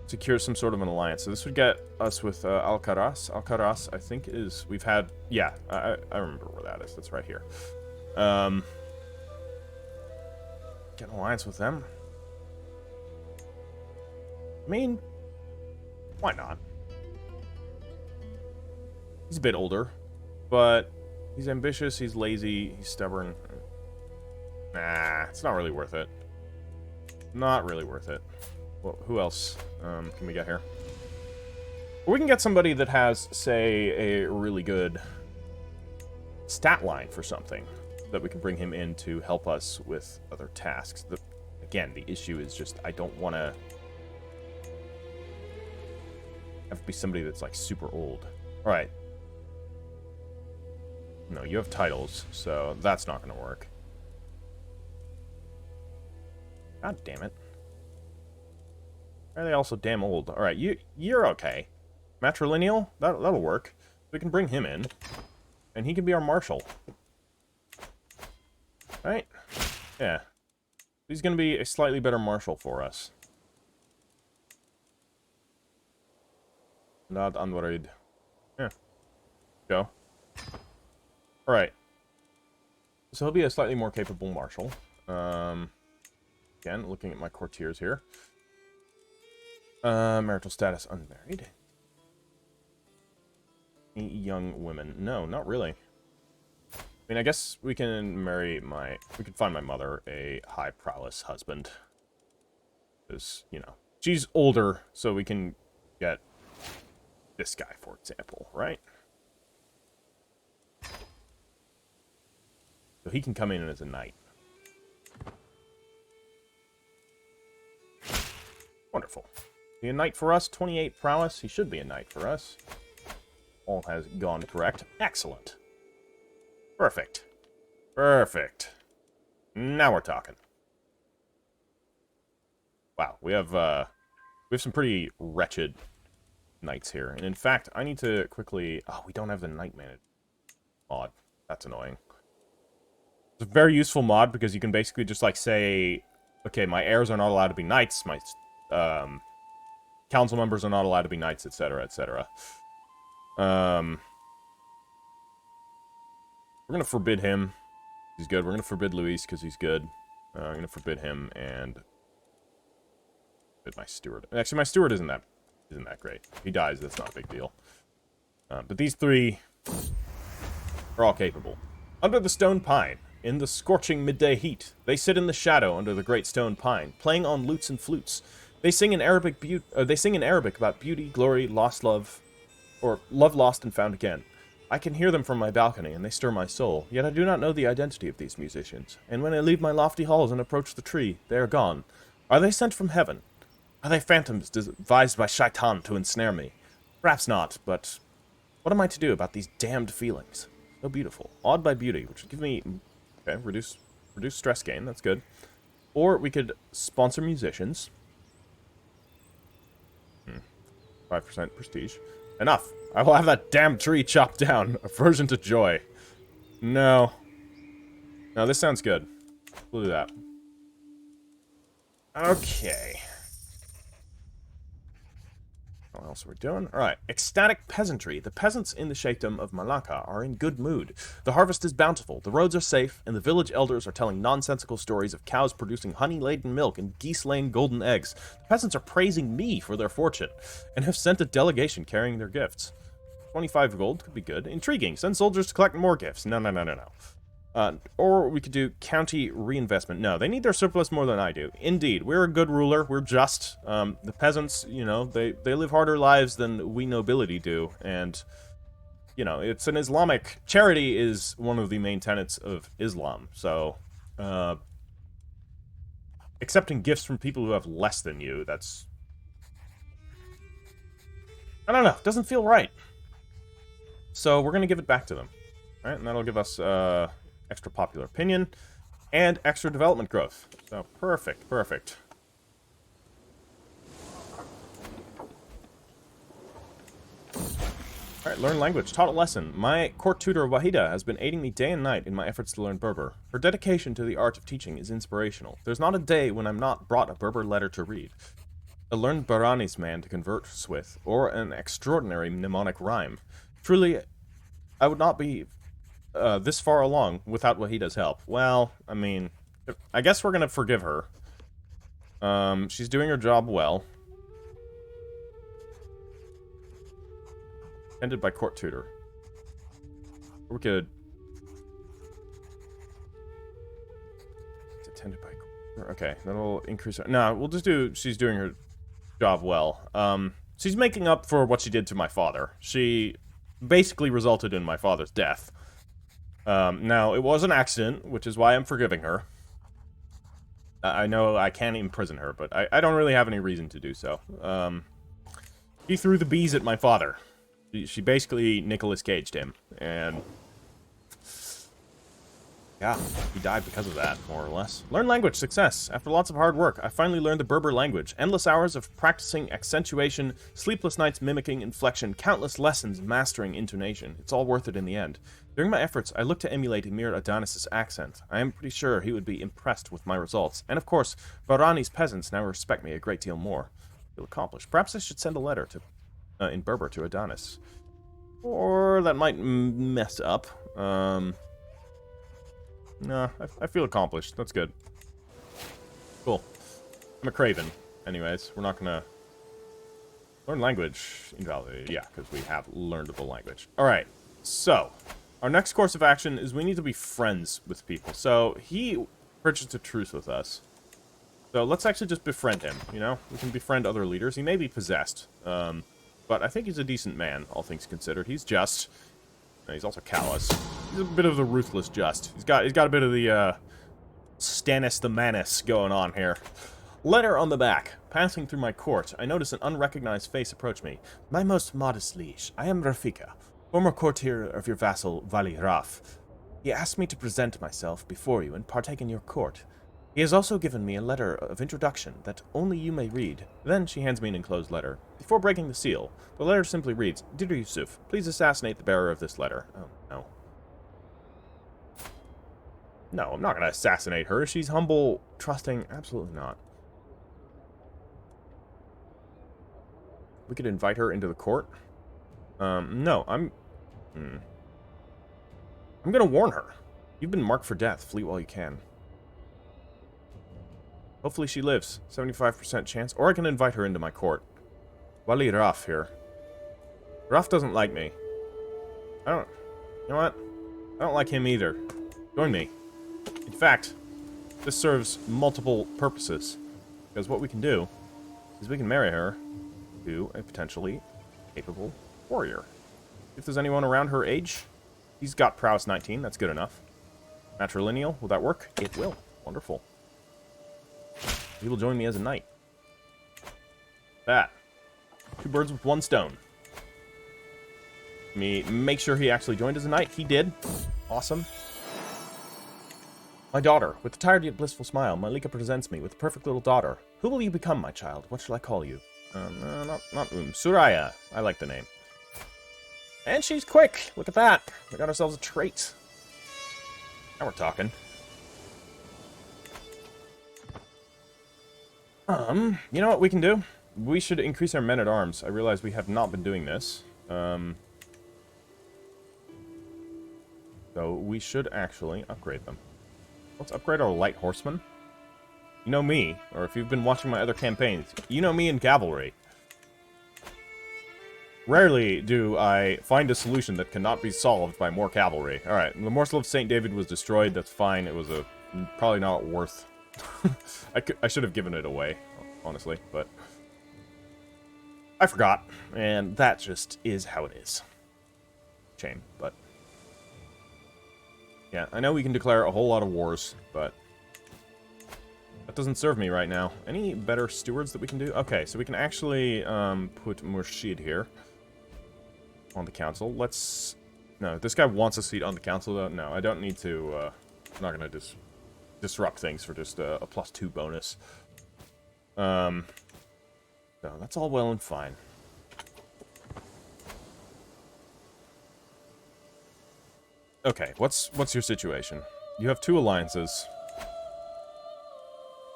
secure some sort of an alliance. So this would get us with Alcaraz. Alcaraz, I think, is... We've had... Yeah, I remember where that is. That's right here. Get an alliance with them. I mean... Why not? He's a bit older. But he's ambitious, he's lazy, he's stubborn. Nah, it's not really worth it. Not really worth it. Well, who else can we get here? Or we can get somebody that has, say, a really good stat line for something that we can bring him in to help us with other tasks. Again, the issue is just I don't want to have to be somebody that's like super old. All right. No, you have titles, so that's not going to work. God damn it. Are they also damn old? All right, you're okay. Matrilineal, that'll work. We can bring him in, and he can be our marshal. Right? Yeah. He's going to be a slightly better marshal for us. Not unworried. Yeah. Go. Alright. So he'll be a slightly more capable marshal. Again, looking at my courtiers here. Marital status unmarried. Any young women? No, not really. I mean, I guess we can we can find my mother a high prowess husband. Because, you know, she's older, so we can get this guy, for example, right? So he can come in as a knight. Wonderful. Be a knight for us, 28 prowess. He should be a knight for us. All has gone correct. Excellent. Perfect. Perfect. Now we're talking. Wow, we have some pretty wretched knights here. And in fact, I need to quickly... Oh, we don't have the knight managed mod. That's annoying. It's a very useful mod because you can basically just, like, say... Okay, my heirs are not allowed to be knights. My council members are not allowed to be knights, etc., etc. We're going to forbid him. He's good. We're going to forbid Luis because he's good. I'm going to forbid him and... forbid my steward. Actually, my steward isn't that great. If he dies, that's not a big deal. But these three are all capable. Under the stone pine, in the scorching midday heat, they sit in the shadow under the great stone pine, playing on lutes and flutes. They sing in Arabic about beauty, glory, lost love, or love lost and found again. I can hear them from my balcony, and they stir my soul, yet I do not know the identity of these musicians. And when I leave my lofty halls and approach the tree, they are gone. Are they sent from heaven? Are they phantoms devised by Shaitan to ensnare me? Perhaps not, but what am I to do about these damned feelings? So beautiful. Awed by beauty, which would give me... Okay, reduce stress gain, that's good. Or we could sponsor musicians. 5% prestige. Enough. I will have that damn tree chopped down. Aversion to joy. No. No, this sounds good. We'll do that. Okay. What else are we doing? Alright. Ecstatic peasantry. The peasants in the sheikdom of Malacca are in good mood. The harvest is bountiful, the roads are safe, and the village elders are telling nonsensical stories of cows producing honey-laden milk and geese-laying golden eggs. The peasants are praising me for their fortune, and have sent a delegation carrying their gifts. 25 gold could be good. Intriguing. Send soldiers to collect more gifts. No. Or we could do county reinvestment. No, they need their surplus more than I do. Indeed, we're a good ruler. We're just. The peasants, you know, they live harder lives than we nobility do. And, you know, it's an Islamic... Charity is one of the main tenets of Islam. So, accepting gifts from people who have less than you, that's... I don't know. Doesn't feel right. So, we're going to give it back to them. All right, and that'll give us... extra popular opinion, and extra development growth. So, perfect. Alright, learn language. Taught a lesson. My court tutor, Wahida, has been aiding me day and night in my efforts to learn Berber. Her dedication to the art of teaching is inspirational. There's not a day when I'm not brought a Berber letter to read. A learned Baranis man to converse with, or an extraordinary mnemonic rhyme. Truly, I would not be... this far along without Wahida's help. Well, I mean, I guess we're gonna forgive her. She's doing her job well. Ended by court tutor. We could... It's attended by... Okay, that'll increase... No, we'll just do... She's doing her job well. she's making up for what she did to my father. She basically resulted in my father's death. Now, it was an accident, which is why I'm forgiving her. I know I can't imprison her, but I don't really have any reason to do so. She threw the bees at my father. She basically Nicolas Caged him, and yeah, he died because of that, more or less. Learn language, success. After lots of hard work, I finally learned the Berber language. Endless hours of practicing accentuation, sleepless nights mimicking inflection, countless lessons mastering intonation. It's all worth it in the end. During my efforts, I looked to emulate Emir Adonis's accent. I am pretty sure he would be impressed with my results. And of course, Bahrani's peasants now respect me a great deal more. Feel accomplished. Perhaps I should send a letter to, in Berber to Adonis. Or that might mess up. No, I feel accomplished. That's good. Cool. I'm a craven. Anyways, we're not gonna... Learn language. Invalidated. Yeah, because we have learned the language. Alright, so... Our next course of action is we need to be friends with people. So, he purchased a truce with us. So, let's actually just befriend him, you know? We can befriend other leaders. He may be possessed. But I think he's a decent man, all things considered. He's just... He's also callous. He's a bit of the ruthless just. He's got a bit of the, Stannis the Manus going on here. Letter on the back. Passing through my court, I notice an unrecognized face approach me. My most modest liege, I am Rafika, former courtier of your vassal, Vali Raf. He asked me to present myself before you and partake in your court. He has also given me a letter of introduction that only you may read. Then she hands me an enclosed letter. Before breaking the seal, the letter simply reads, Dear Yusuf, please assassinate the bearer of this letter. Oh, no. No, I'm not going to assassinate her. She's humble, trusting. Absolutely not. We could invite her into the court. No, I'm going to warn her. You've been marked for death. Flee while you can. Hopefully she lives. 75% chance. Or I can invite her into my court. Wali Raf here. Raf doesn't like me. You know what? I don't like him either. Join me. In fact, this serves multiple purposes. Because what we can do is we can marry her to a potentially capable warrior. If there's anyone around her age, he's got prowess 19. That's good enough. Matrilineal, will that work? It will. Wonderful. He will join me as a knight. That. 2 birds with 1 stone. Let me make sure he actually joined as a knight. He did. Awesome. My daughter. With a tired yet blissful smile, Malika presents me with a perfect little daughter. Who will you become, my child? What shall I call you? Not Suraya. I like the name. And she's quick. Look at that. We got ourselves a trait. Now we're talking. You know what we can do? We should increase our men-at-arms. I realize we have not been doing this. So we should actually upgrade them. Let's upgrade our light horsemen. You know me, or if you've been watching my other campaigns, you know me in cavalry. Rarely do I find a solution that cannot be solved by more cavalry. Alright, the morsel of St. David was destroyed, that's fine. It was probably not worth... I should have given it away, honestly, but... I forgot, and that just is how it is. Shame, but... Yeah, I know we can declare a whole lot of wars, but... that doesn't serve me right now. Any better stewards that we can do? Okay, so we can actually put Murshid here on the council. Let's... No, this guy wants a seat on the council, though. No, I don't need to... I'm not going to disrupt things for just a +2 bonus. So that's all well and fine. Okay, what's your situation? You have 2 alliances.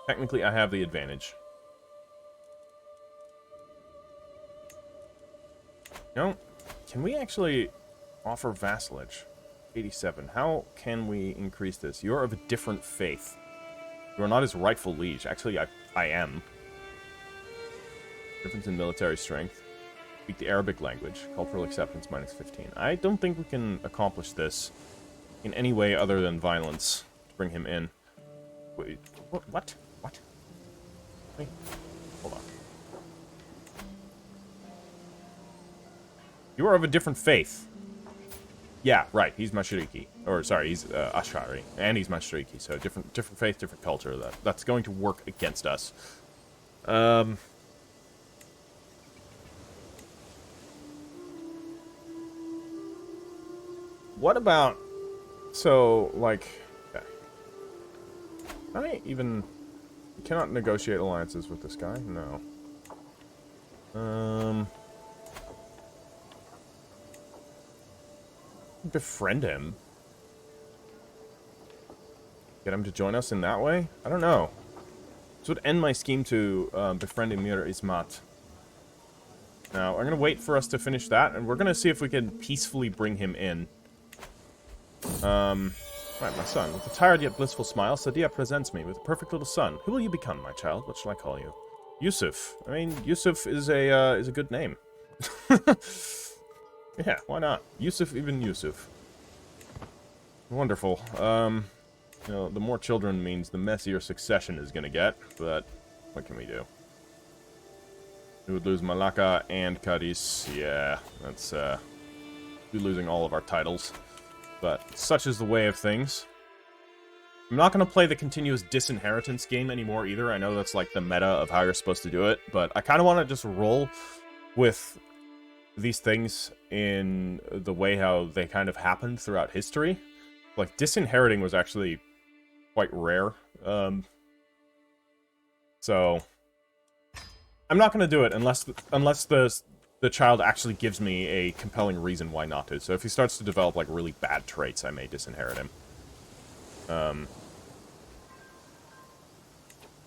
Technically, I have the advantage. No, can we actually offer vassalage? 87. How can we increase this? You're of a different faith. You are not his rightful liege. Actually, I am. Difference in military strength. Speak the Arabic language. Cultural acceptance -15. I don't think we can accomplish this in any way other than violence to bring him in. Wait, what? Wait, hold on. You are of a different faith. Yeah, right. He's Mashriqi. Or, sorry, he's Ash'ari. And he's Mashriqi. So, different faith, different culture. That's going to work against us. What about... So, like... Okay. I even... You cannot negotiate alliances with this guy? No. Befriend him? Get him to join us in that way? I don't know. This would end my scheme to befriend Emir Ismat. Now, I'm going to wait for us to finish that, and we're going to see if we can peacefully bring him in. Right, my son. With a tired yet blissful smile, Sadia presents me with a perfect little son. Who will you become, my child? What shall I call you? Yusuf. I mean, Yusuf is a good name. Yeah, why not? Yusuf ibn Yusuf. Wonderful. You know, the more children means the messier succession is gonna get, but what can we do? We would lose Malacca and Cadiz. Yeah, that's, we're losing all of our titles. But such is the way of things. I'm not going to play the continuous disinheritance game anymore either. I know that's like the meta of how you're supposed to do it, but I kind of want to just roll with these things in the way how they kind of happened throughout history. Like, disinheriting was actually quite rare. So, I'm not going to do it unless the child actually gives me a compelling reason why not to. So if he starts to develop, like, really bad traits, I may disinherit him.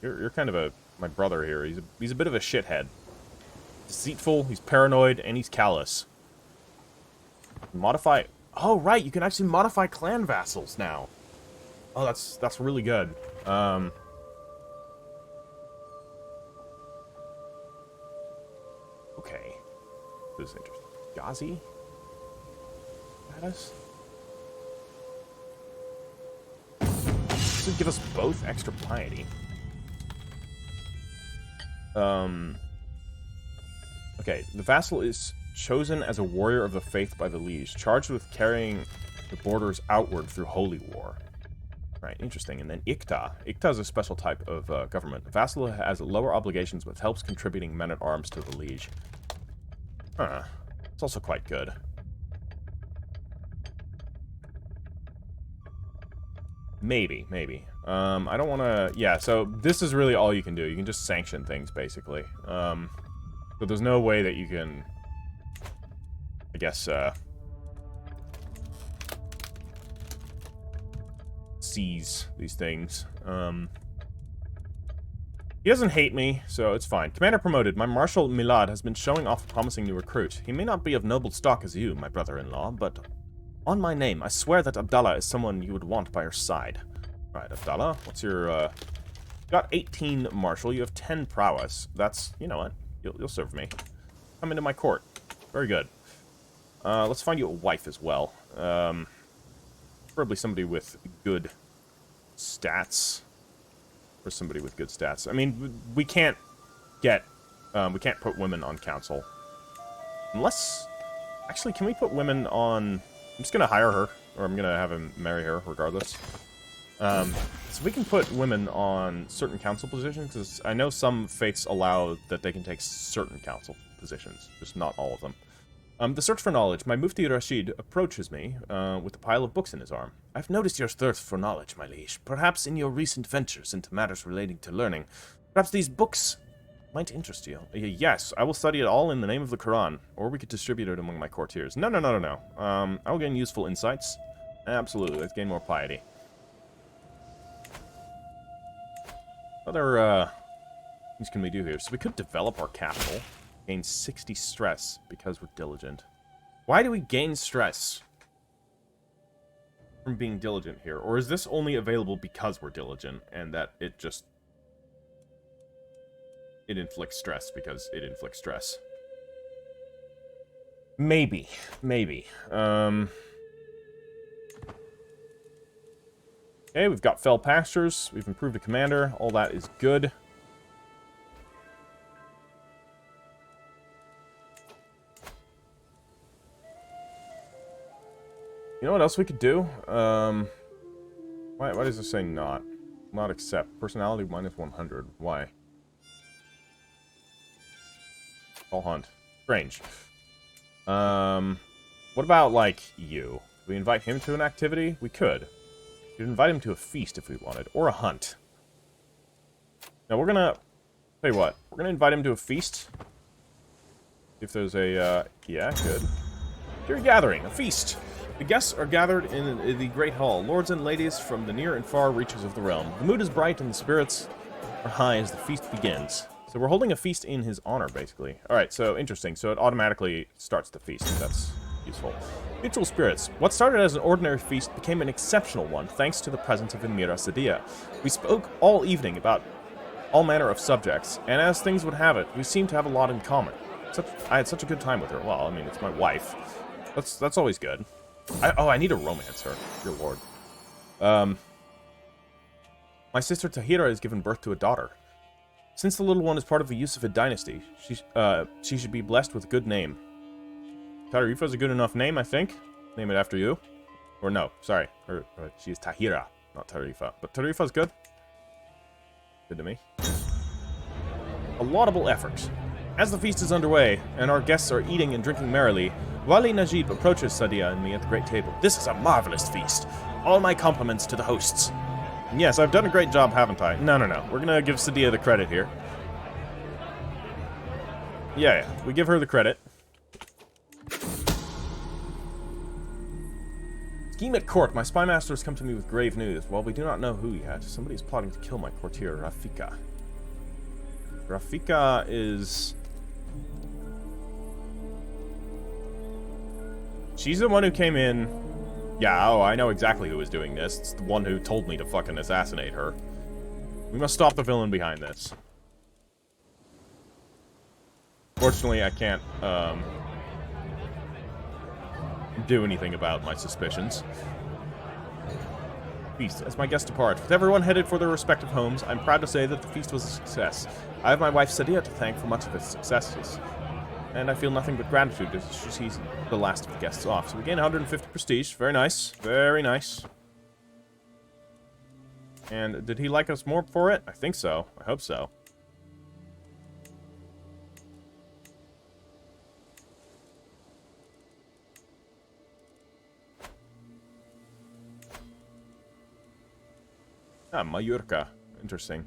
You're kind of my brother here. He's a bit of a shithead. Deceitful, he's paranoid, and he's callous. Modify... Oh, right, you can actually modify clan vassals now. Oh, that's really good. Okay. This is interesting. Ghazi? Status? This would give us both extra piety. Okay, the vassal is chosen as a warrior of the faith by the liege, charged with carrying the borders outward through holy war. Right, interesting. And then Ikta. Ikta is a special type of government. The vassal has lower obligations, but helps contributing men-at-arms to the liege. Huh. It's also quite good. Maybe. I don't want to... Yeah, so this is really all you can do. You can just sanction things, basically. But there's no way that you can... I guess, seize these things. He doesn't hate me, so it's fine. Commander promoted. My Marshal Milad has been showing off a promising new recruit. He may not be of noble stock as you, my brother-in-law, but on my name, I swear that Abdallah is someone you would want by your side. Right, Abdallah, what's your, You got 18 Marshal, you have 10 prowess. That's, you know what, you'll serve me. Come into my court. Very good. Let's find you a wife as well. Probably somebody with good stats. Or somebody with good stats. I mean, we can't get... we can't put women on council. Unless... Actually, can we put women on... I'm just gonna hire her. Or I'm gonna have him marry her, regardless. So we can put women on certain council positions, because I know some faiths allow that they can take certain council positions. Just not all of them. The search for knowledge. My Mufti Rashid approaches me with a pile of books in his arm. I've noticed your thirst for knowledge, my liege. Perhaps in your recent ventures into matters relating to learning. Perhaps these books might interest you. Yes, I will study it all in the name of the Quran, or we could distribute it among my courtiers. No. I will gain useful insights. Absolutely, let's gain more piety. Other things can we do here? So we could develop our capital. Gain 60 stress because we're diligent. Why do we gain stress from being diligent here? Or is this only available because we're diligent and that it just... It inflicts stress because it inflicts stress? Maybe. Okay, we've got fell pastures. We've improved a commander. All that is good. You know what else we could do? Why does this say not? Not accept. Personality minus 100. Why? I'll hunt. Strange. What about, like, you? We invite him to an activity? We could. We could invite him to a feast if we wanted. Or a hunt. Now, we're gonna... Tell you what. We're gonna invite him to a feast. If there's a, yeah, good. Here, gathering. A feast. The guests are gathered in the Great Hall. Lords and ladies from the near and far reaches of the realm. The mood is bright and the spirits are high as the feast begins. So we're holding a feast in his honor, basically. Alright, so interesting. So it automatically starts the feast. That's useful. Mutual spirits. What started as an ordinary feast became an exceptional one, thanks to the presence of Emir Sadia. We spoke all evening about all manner of subjects, and as things would have it, we seemed to have a lot in common. I had such a good time with her. Well, I mean, it's my wife. That's always good. I need a romance her. Dear Lord. My sister Tahira has given birth to a daughter. Since the little one is part of the Yusuf Dynasty, she should be blessed with a good name. Tarifa's a good enough name, I think. Name it after you. Or no, sorry. She is Tahira, not Tarifa. But Tarifa's good. Good to me. A laudable effort. As the feast is underway, and our guests are eating and drinking merrily, Wali Najib approaches Sadia and me at the great table. This is a marvelous feast. All my compliments to the hosts. And yes, I've done a great job, haven't I? No. We're gonna give Sadia the credit here. Yeah, we give her the credit. Scheme at court. My spy master has come to me with grave news. While we do not know who yet, somebody is plotting to kill my courtier, Rafika. Rafika is... She's the one who came in... Yeah, I know exactly who is doing this. It's the one who told me to fucking assassinate her. We must stop the villain behind this. Fortunately, I can't, do anything about my suspicions. Feast. As my guests depart, with everyone headed for their respective homes, I'm proud to say that the feast was a success. I have my wife Sadia to thank for much of its successes. And I feel nothing but gratitude as she sees the last of the guests off. So we gain 150 prestige. Very nice. Very nice. And did he like us more for it? I think so. I hope so. Ah, Mallorca. Interesting.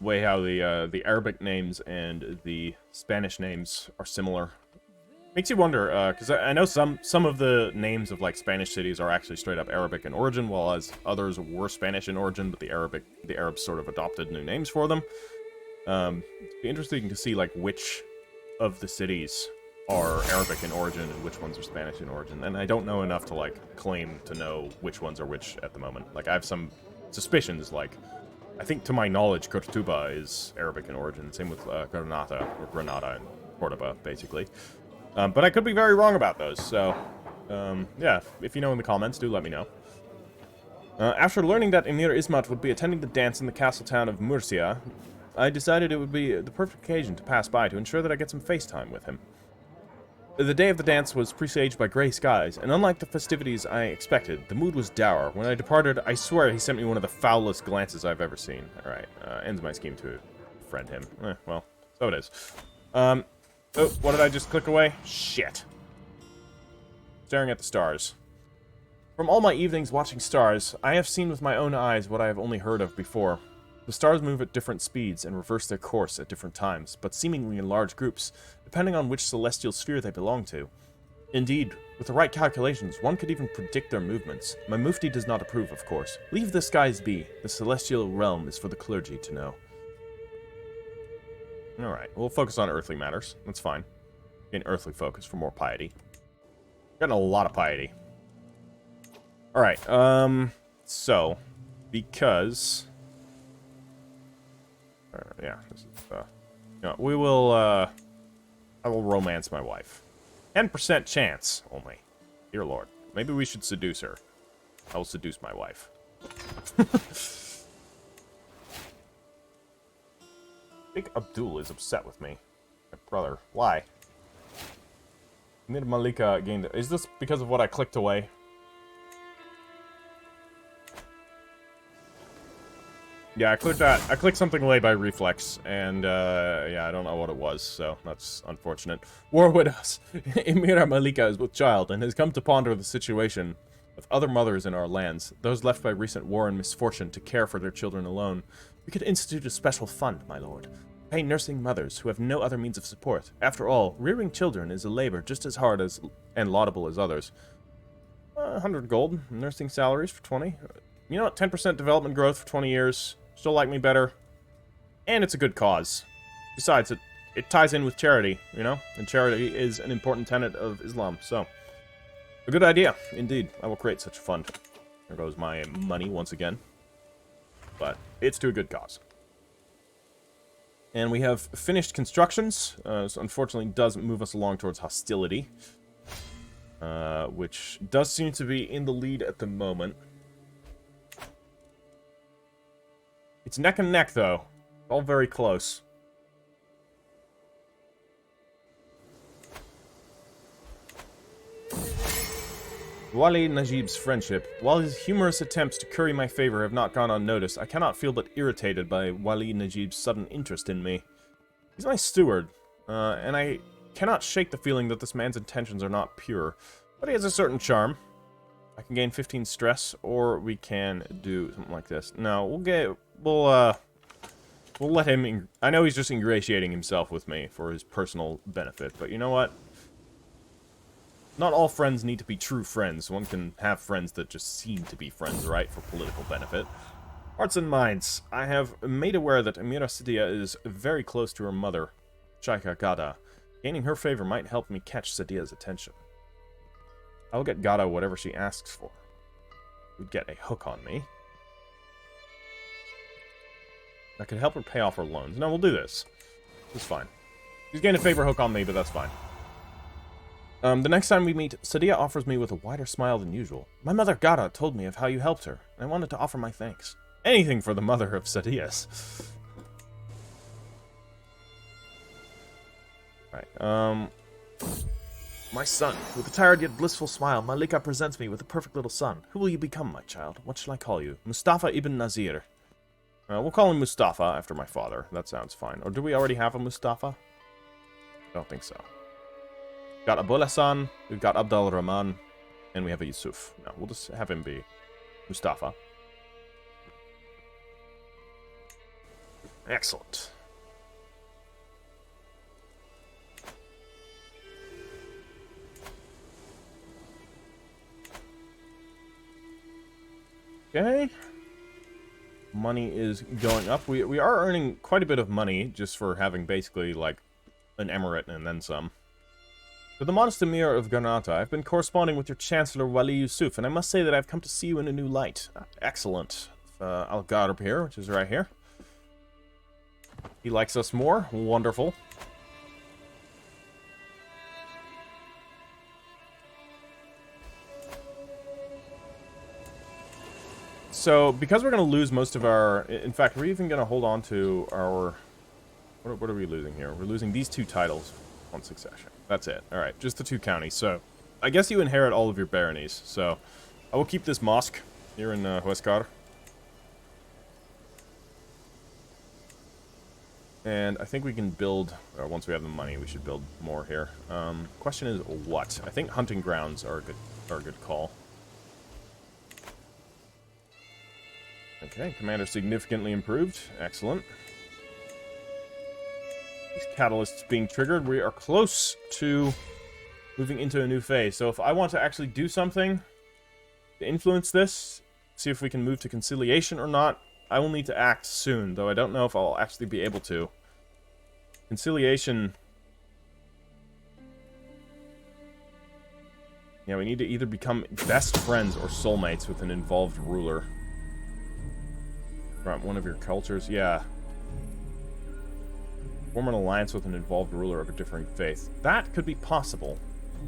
Way how the Arabic names and the Spanish names are similar. Makes you wonder, because I know some of the names of like Spanish cities are actually straight up Arabic in origin, while as others were Spanish in origin, but the Arabs sort of adopted new names for them. It'd be interesting to see like which of the cities are Arabic in origin and which ones are Spanish in origin. And I don't know enough to like claim to know which ones are which at the moment. Like I have some suspicions, like I think to my knowledge Cortuba is Arabic in origin, same with Garnatah or Granada and Cordoba basically. But I could be very wrong about those, so yeah, if you know in the comments, do let me know. After learning that Emir Ismat would be attending the dance in the castle town of Murcia, I decided it would be the perfect occasion to pass by to ensure that I get some FaceTime with him. The day of the dance was presaged by gray skies, and unlike the festivities I expected, the mood was dour. When I departed, I swear he sent me one of the foulest glances I've ever seen. Alright, ends my scheme to friend him. Well, so it is. Oh, what did I just click away? Shit. Staring at the stars. From all my evenings watching stars, I have seen with my own eyes what I have only heard of before. The stars move at different speeds and reverse their course at different times, but seemingly in large groups, depending on which celestial sphere they belong to. Indeed, with the right calculations, one could even predict their movements. My mufti does not approve, of course. Leave the skies be. The celestial realm is for the clergy to know. Alright, we'll focus on earthly matters. That's fine. Gain earthly focus for more piety. Getting a lot of piety. Alright, so, because... yeah, this is, we will, I will romance my wife. 10% chance, only. Dear Lord. Maybe we should seduce her. I will seduce my wife. I think Abdul is upset with me. My brother. Why? Emir Malika gained... Is this because of what I clicked away? Yeah, I clicked that. I clicked something away by reflex, and, yeah, I don't know what it was, so that's unfortunate. War with us. Emir Malika is with child, and has come to ponder the situation of other mothers in our lands, those left by recent war and misfortune to care for their children alone. We could institute a special fund, my lord. Pay nursing mothers who have no other means of support. After all, rearing children is a labor just as hard as and laudable as others. 100 gold, nursing salaries for 20. You know what, 10% development growth for 20 years. Still like me better. And it's a good cause. Besides, it ties in with charity, you know? And charity is an important tenet of Islam, so... A good idea, indeed. I will create such a fund. There goes my money once again. But it's to a good cause. And we have finished constructions. So unfortunately does move us along towards hostility. Which does seem to be in the lead at the moment. It's neck and neck, though. All very close. Wali Najib's friendship. While his humorous attempts to curry my favor have not gone unnoticed, I cannot feel but irritated by Wali Najib's sudden interest in me. He's my steward, and I cannot shake the feeling that this man's intentions are not pure. But he has a certain charm. I can gain 15 stress, or we can do something like this. No, we'll let him... I know he's just ingratiating himself with me for his personal benefit, but you know what? Not all friends need to be true friends. One can have friends that just seem to be friends, right, for political benefit. Hearts and minds. I have made aware that Amira Sadia is very close to her mother, Shaika Gada. Gaining her favor might help me catch Sadia's attention. I will get Gada whatever she asks for. Would get a hook on me. I could help her pay off her loans. No, we'll do this. It's fine. She's getting a favor hook on me, but that's fine. The next time we meet, Sadia offers me with a wider smile than usual. My mother Gada told me of how you helped her, and I wanted to offer my thanks. Anything for the mother of Sadia's. Right, my son. With a tired yet blissful smile, Malika presents me with a perfect little son. Who will you become, my child? What shall I call you? Mustafa ibn Nazir. We'll call him Mustafa after my father. That sounds fine. Or do we already have a Mustafa? I don't think so. Got Abul Hassan, we've got Abdul Rahman, and we have a Yusuf. No, we'll just have him be Mustafa. Excellent. Okay. Money is going up. We are earning quite a bit of money just for having basically, like, an emirate and then some. To the modest Emir of Garnatah, I've been corresponding with your Chancellor Wali Yusuf, and I must say that I've come to see you in a new light. Excellent. Al-Garb here, which is right here. He likes us more. Wonderful. So, because we're going to lose most of our... In fact, we're even going to hold on to our... What are we losing here? We're losing these two titles on succession. That's it. Alright, just the two counties. So, I guess you inherit all of your baronies. So, I will keep this mosque here in Huescar. And I think we can build... once we have the money, we should build more here. Question is, what? I think hunting grounds are a good call. Okay, commander significantly improved. Excellent. These catalysts being triggered. We are close to moving into a new phase. So if I want to actually do something to influence this, see if we can move to conciliation or not, I will need to act soon, though I don't know if I'll actually be able to. Conciliation... Yeah, we need to either become best friends or soulmates with an involved ruler. From one of your cultures, yeah. Form an alliance with an involved ruler of a differing faith. That could be possible.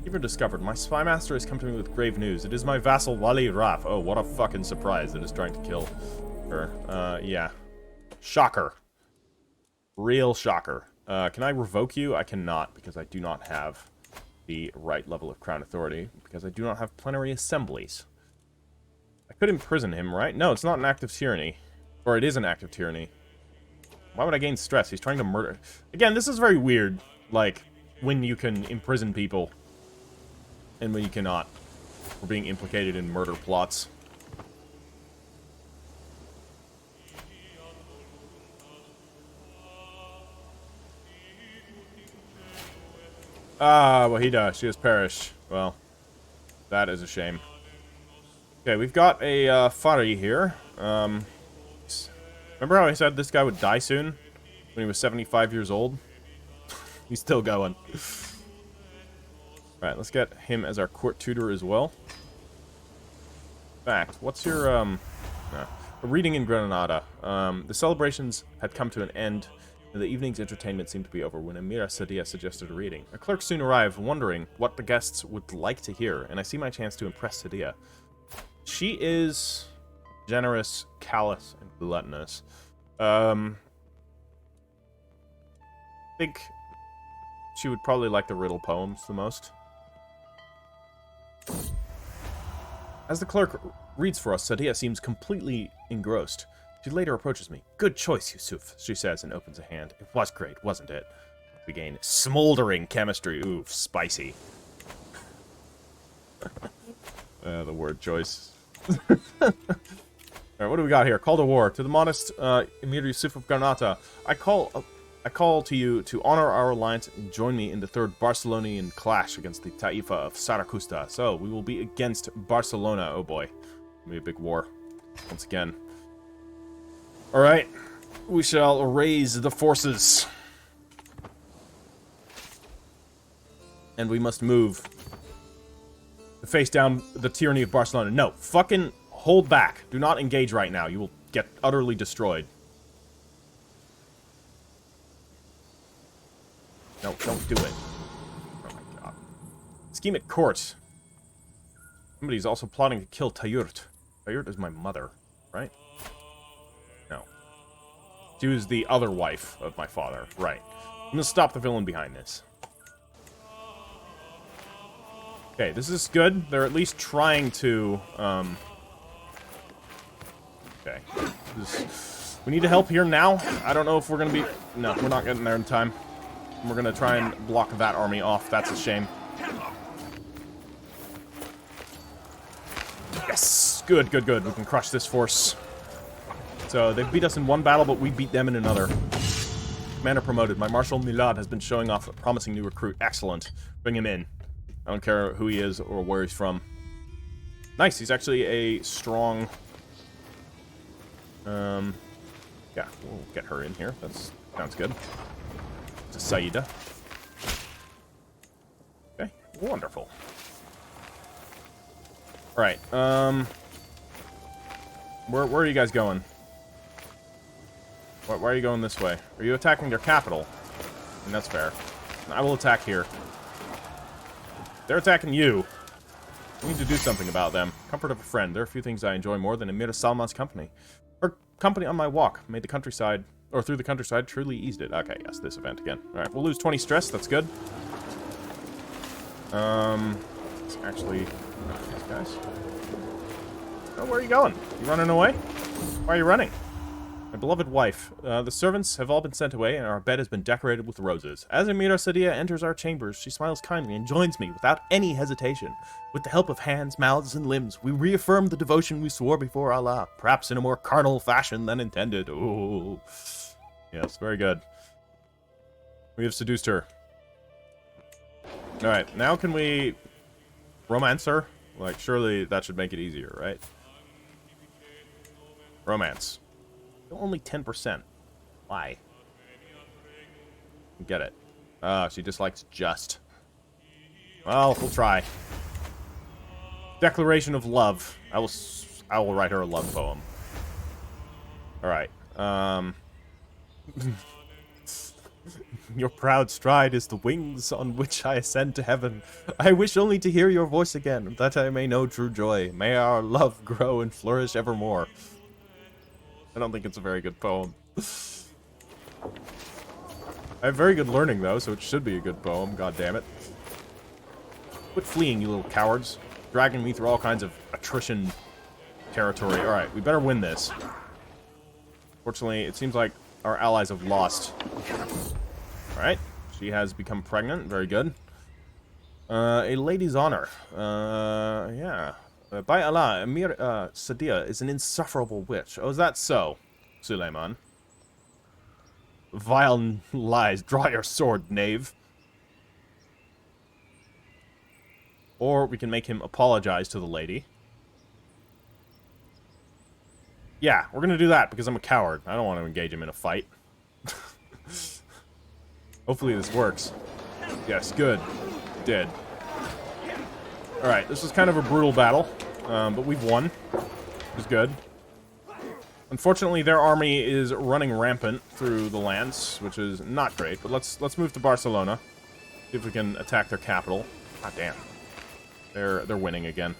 Keeper discovered. My spy master has come to me with grave news. It is my vassal Wali Raf. Oh, what a fucking surprise that is trying to kill her. Yeah. Shocker. Real shocker. Can I revoke you? I cannot, because I do not have the right level of crown authority, because I do not have plenary assemblies. I could imprison him, right? No, it's not an act of tyranny. Or it is an act of tyranny. Why would I gain stress? He's trying to murder... Again, this is very weird. Like, when you can imprison people, and when you cannot, for being implicated in murder plots. Ah, Wahida, she has perished. Well, that is a shame. Okay, we've got a Fari here. Remember how I said this guy would die soon? When he was 75 years old? He's still going. Alright, let's get him as our court tutor as well. In fact, what's your, a reading in Garnatah. The celebrations had come to an end, and the evening's entertainment seemed to be over when Emir Sadia suggested a reading. A clerk soon arrived, wondering what the guests would like to hear, and I see my chance to impress Sadia. She is generous, callous, and gluttonous. I think she would probably like the riddle poems the most. As the clerk reads for us, Sadia seems completely engrossed. She later approaches me. "Good choice, Yusuf," she says and opens a hand. "It was great, wasn't it?" We gain smoldering chemistry. Oof, spicy. The word choice. Alright, what do we got here? Call to war. To the modest Emir Yusuf of Garnatah, I call to you to honor our alliance and join me in the third Barcelonian clash against the Taifa of Saracusta. So, we will be against Barcelona. Oh boy. It'll be a big war. Once again. Alright. We shall raise the forces. And we must move to face down the tyranny of Barcelona. No, fucking hold back. Do not engage right now. You will get utterly destroyed. No, don't do it. Oh my god. Scheme at court. Somebody's also plotting to kill Tayurt. Tayurt is my mother, right? No. She was the other wife of my father, right. I'm gonna stop the villain behind this. Okay, this is good. They're at least trying to, okay. We need to help here now. I don't know if we're gonna be... No, we're not getting there in time. We're gonna try and block that army off. That's a shame. Yes! Good, good, good. We can crush this force. So, they beat us in one battle, but we beat them in another. Commander promoted. My Marshal Milad has been showing off a promising new recruit. Excellent. Bring him in. I don't care who he is or where he's from. Nice, he's actually a strong... yeah, we'll get her in here. That sounds good. It's a Saida. Okay, wonderful. Alright, where are you guys going? Why are you going this way? Are you attacking their capital? And that's fair. I will attack here. They're attacking you. We need to do something about them. Comfort of a friend. There are a few things I enjoy more than Emir Salman's company. Her company on my walk made the countryside, or through the countryside, truly eased it. Okay, yes, this event again. Alright, we'll lose 20 stress. That's good. Let's actually... these guys. Oh, where are you going? You running away? Why are you running? My beloved wife. The servants have all been sent away, and our bed has been decorated with roses. As Amira Sadia enters our chambers, she smiles kindly and joins me without any hesitation. With the help of hands, mouths, and limbs, we reaffirm the devotion we swore before Allah, perhaps in a more carnal fashion than intended. Ooh. Yes, very good. We have seduced her. Alright, now can we romance her? Like, surely that should make it easier, right? Romance. Only 10%. Why? Get it. She dislikes just. Well, we'll try. Declaration of love. I will write her a love poem. Alright. Your proud stride is the wings on which I ascend to heaven. I wish only to hear your voice again, that I may know true joy. May our love grow and flourish evermore. I don't think it's a very good poem. I have very good learning, though, so it should be a good poem. God damn it. Quit fleeing, you little cowards. Dragging me through all kinds of attrition territory. Alright, we better win this. Fortunately, it seems like our allies have lost. Alright, she has become pregnant. Very good. A lady's honor. Yeah. By Allah, Emir Sadia is an insufferable witch. Oh, is that so, Suleiman? Vile lies. Draw your sword, knave. Or we can make him apologize to the lady. Yeah, we're gonna do that because I'm a coward. I don't want to engage him in a fight. Hopefully this works. Yes, good. Did. Alright, this was kind of a brutal battle, but we've won. Which is good. Unfortunately, their army is running rampant through the lands, which is not great, but let's move to Barcelona. See if we can attack their capital. God damn. They're winning again.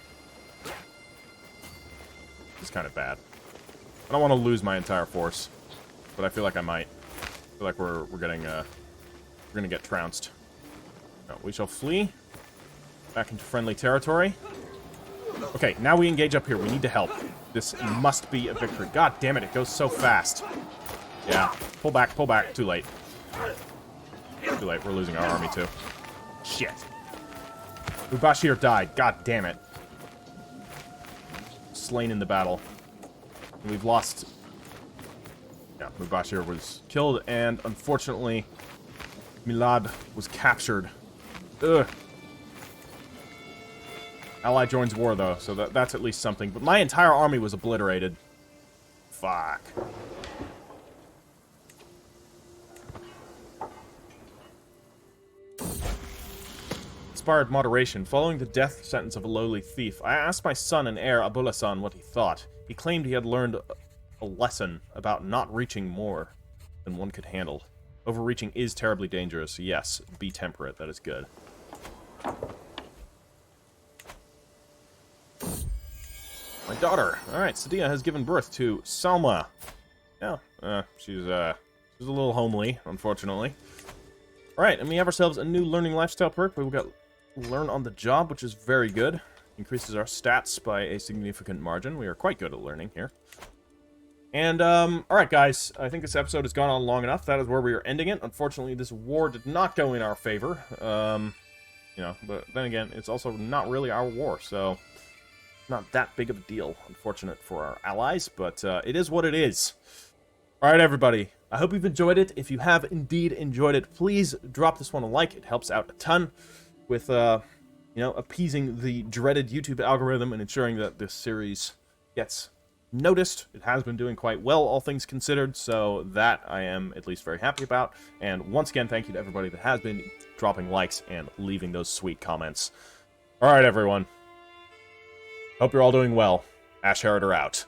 It's kind of bad. I don't want to lose my entire force, but I feel like I might. I feel like we're gonna get trounced. No, we shall flee back into friendly territory. Okay, now we engage up here. We need to help. This must be a victory. God damn it, it goes so fast. Yeah, pull back, pull back. Too late. Too late, we're losing our army too. Shit. Mubashir died. God damn it. Slain in the battle. And we've lost... Yeah, Mubashir was killed, and unfortunately, Milad was captured. Ugh. Ally joins war, though, so that's at least something. But my entire army was obliterated. Fuck. Inspired moderation. Following the death sentence of a lowly thief, I asked my son and heir, Abul-Hassan, what he thought. He claimed he had learned a lesson about not reaching more than one could handle. Overreaching is terribly dangerous. Yes, be temperate. That is good. My daughter. Alright, Sadia has given birth to Salma. Yeah, she's a little homely, unfortunately. Alright, and we have ourselves a new learning lifestyle perk. We've got Learn on the Job, which is very good. Increases our stats by a significant margin. We are quite good at learning here. And, alright guys, I think this episode has gone on long enough. That is where we are ending it. Unfortunately, this war did not go in our favor. You know, but then again, it's also not really our war, so... Not that big of a deal, unfortunate for our allies, but it is what it is. Alright, everybody. I hope you've enjoyed it. If you have indeed enjoyed it, please drop this one a like. It helps out a ton with, you know, appeasing the dreaded YouTube algorithm and ensuring that this series gets noticed. It has been doing quite well, all things considered, so that I am at least very happy about. And once again, thank you to everybody that has been dropping likes and leaving those sweet comments. Alright, everyone. Hope you're all doing well. Ash Heriter out.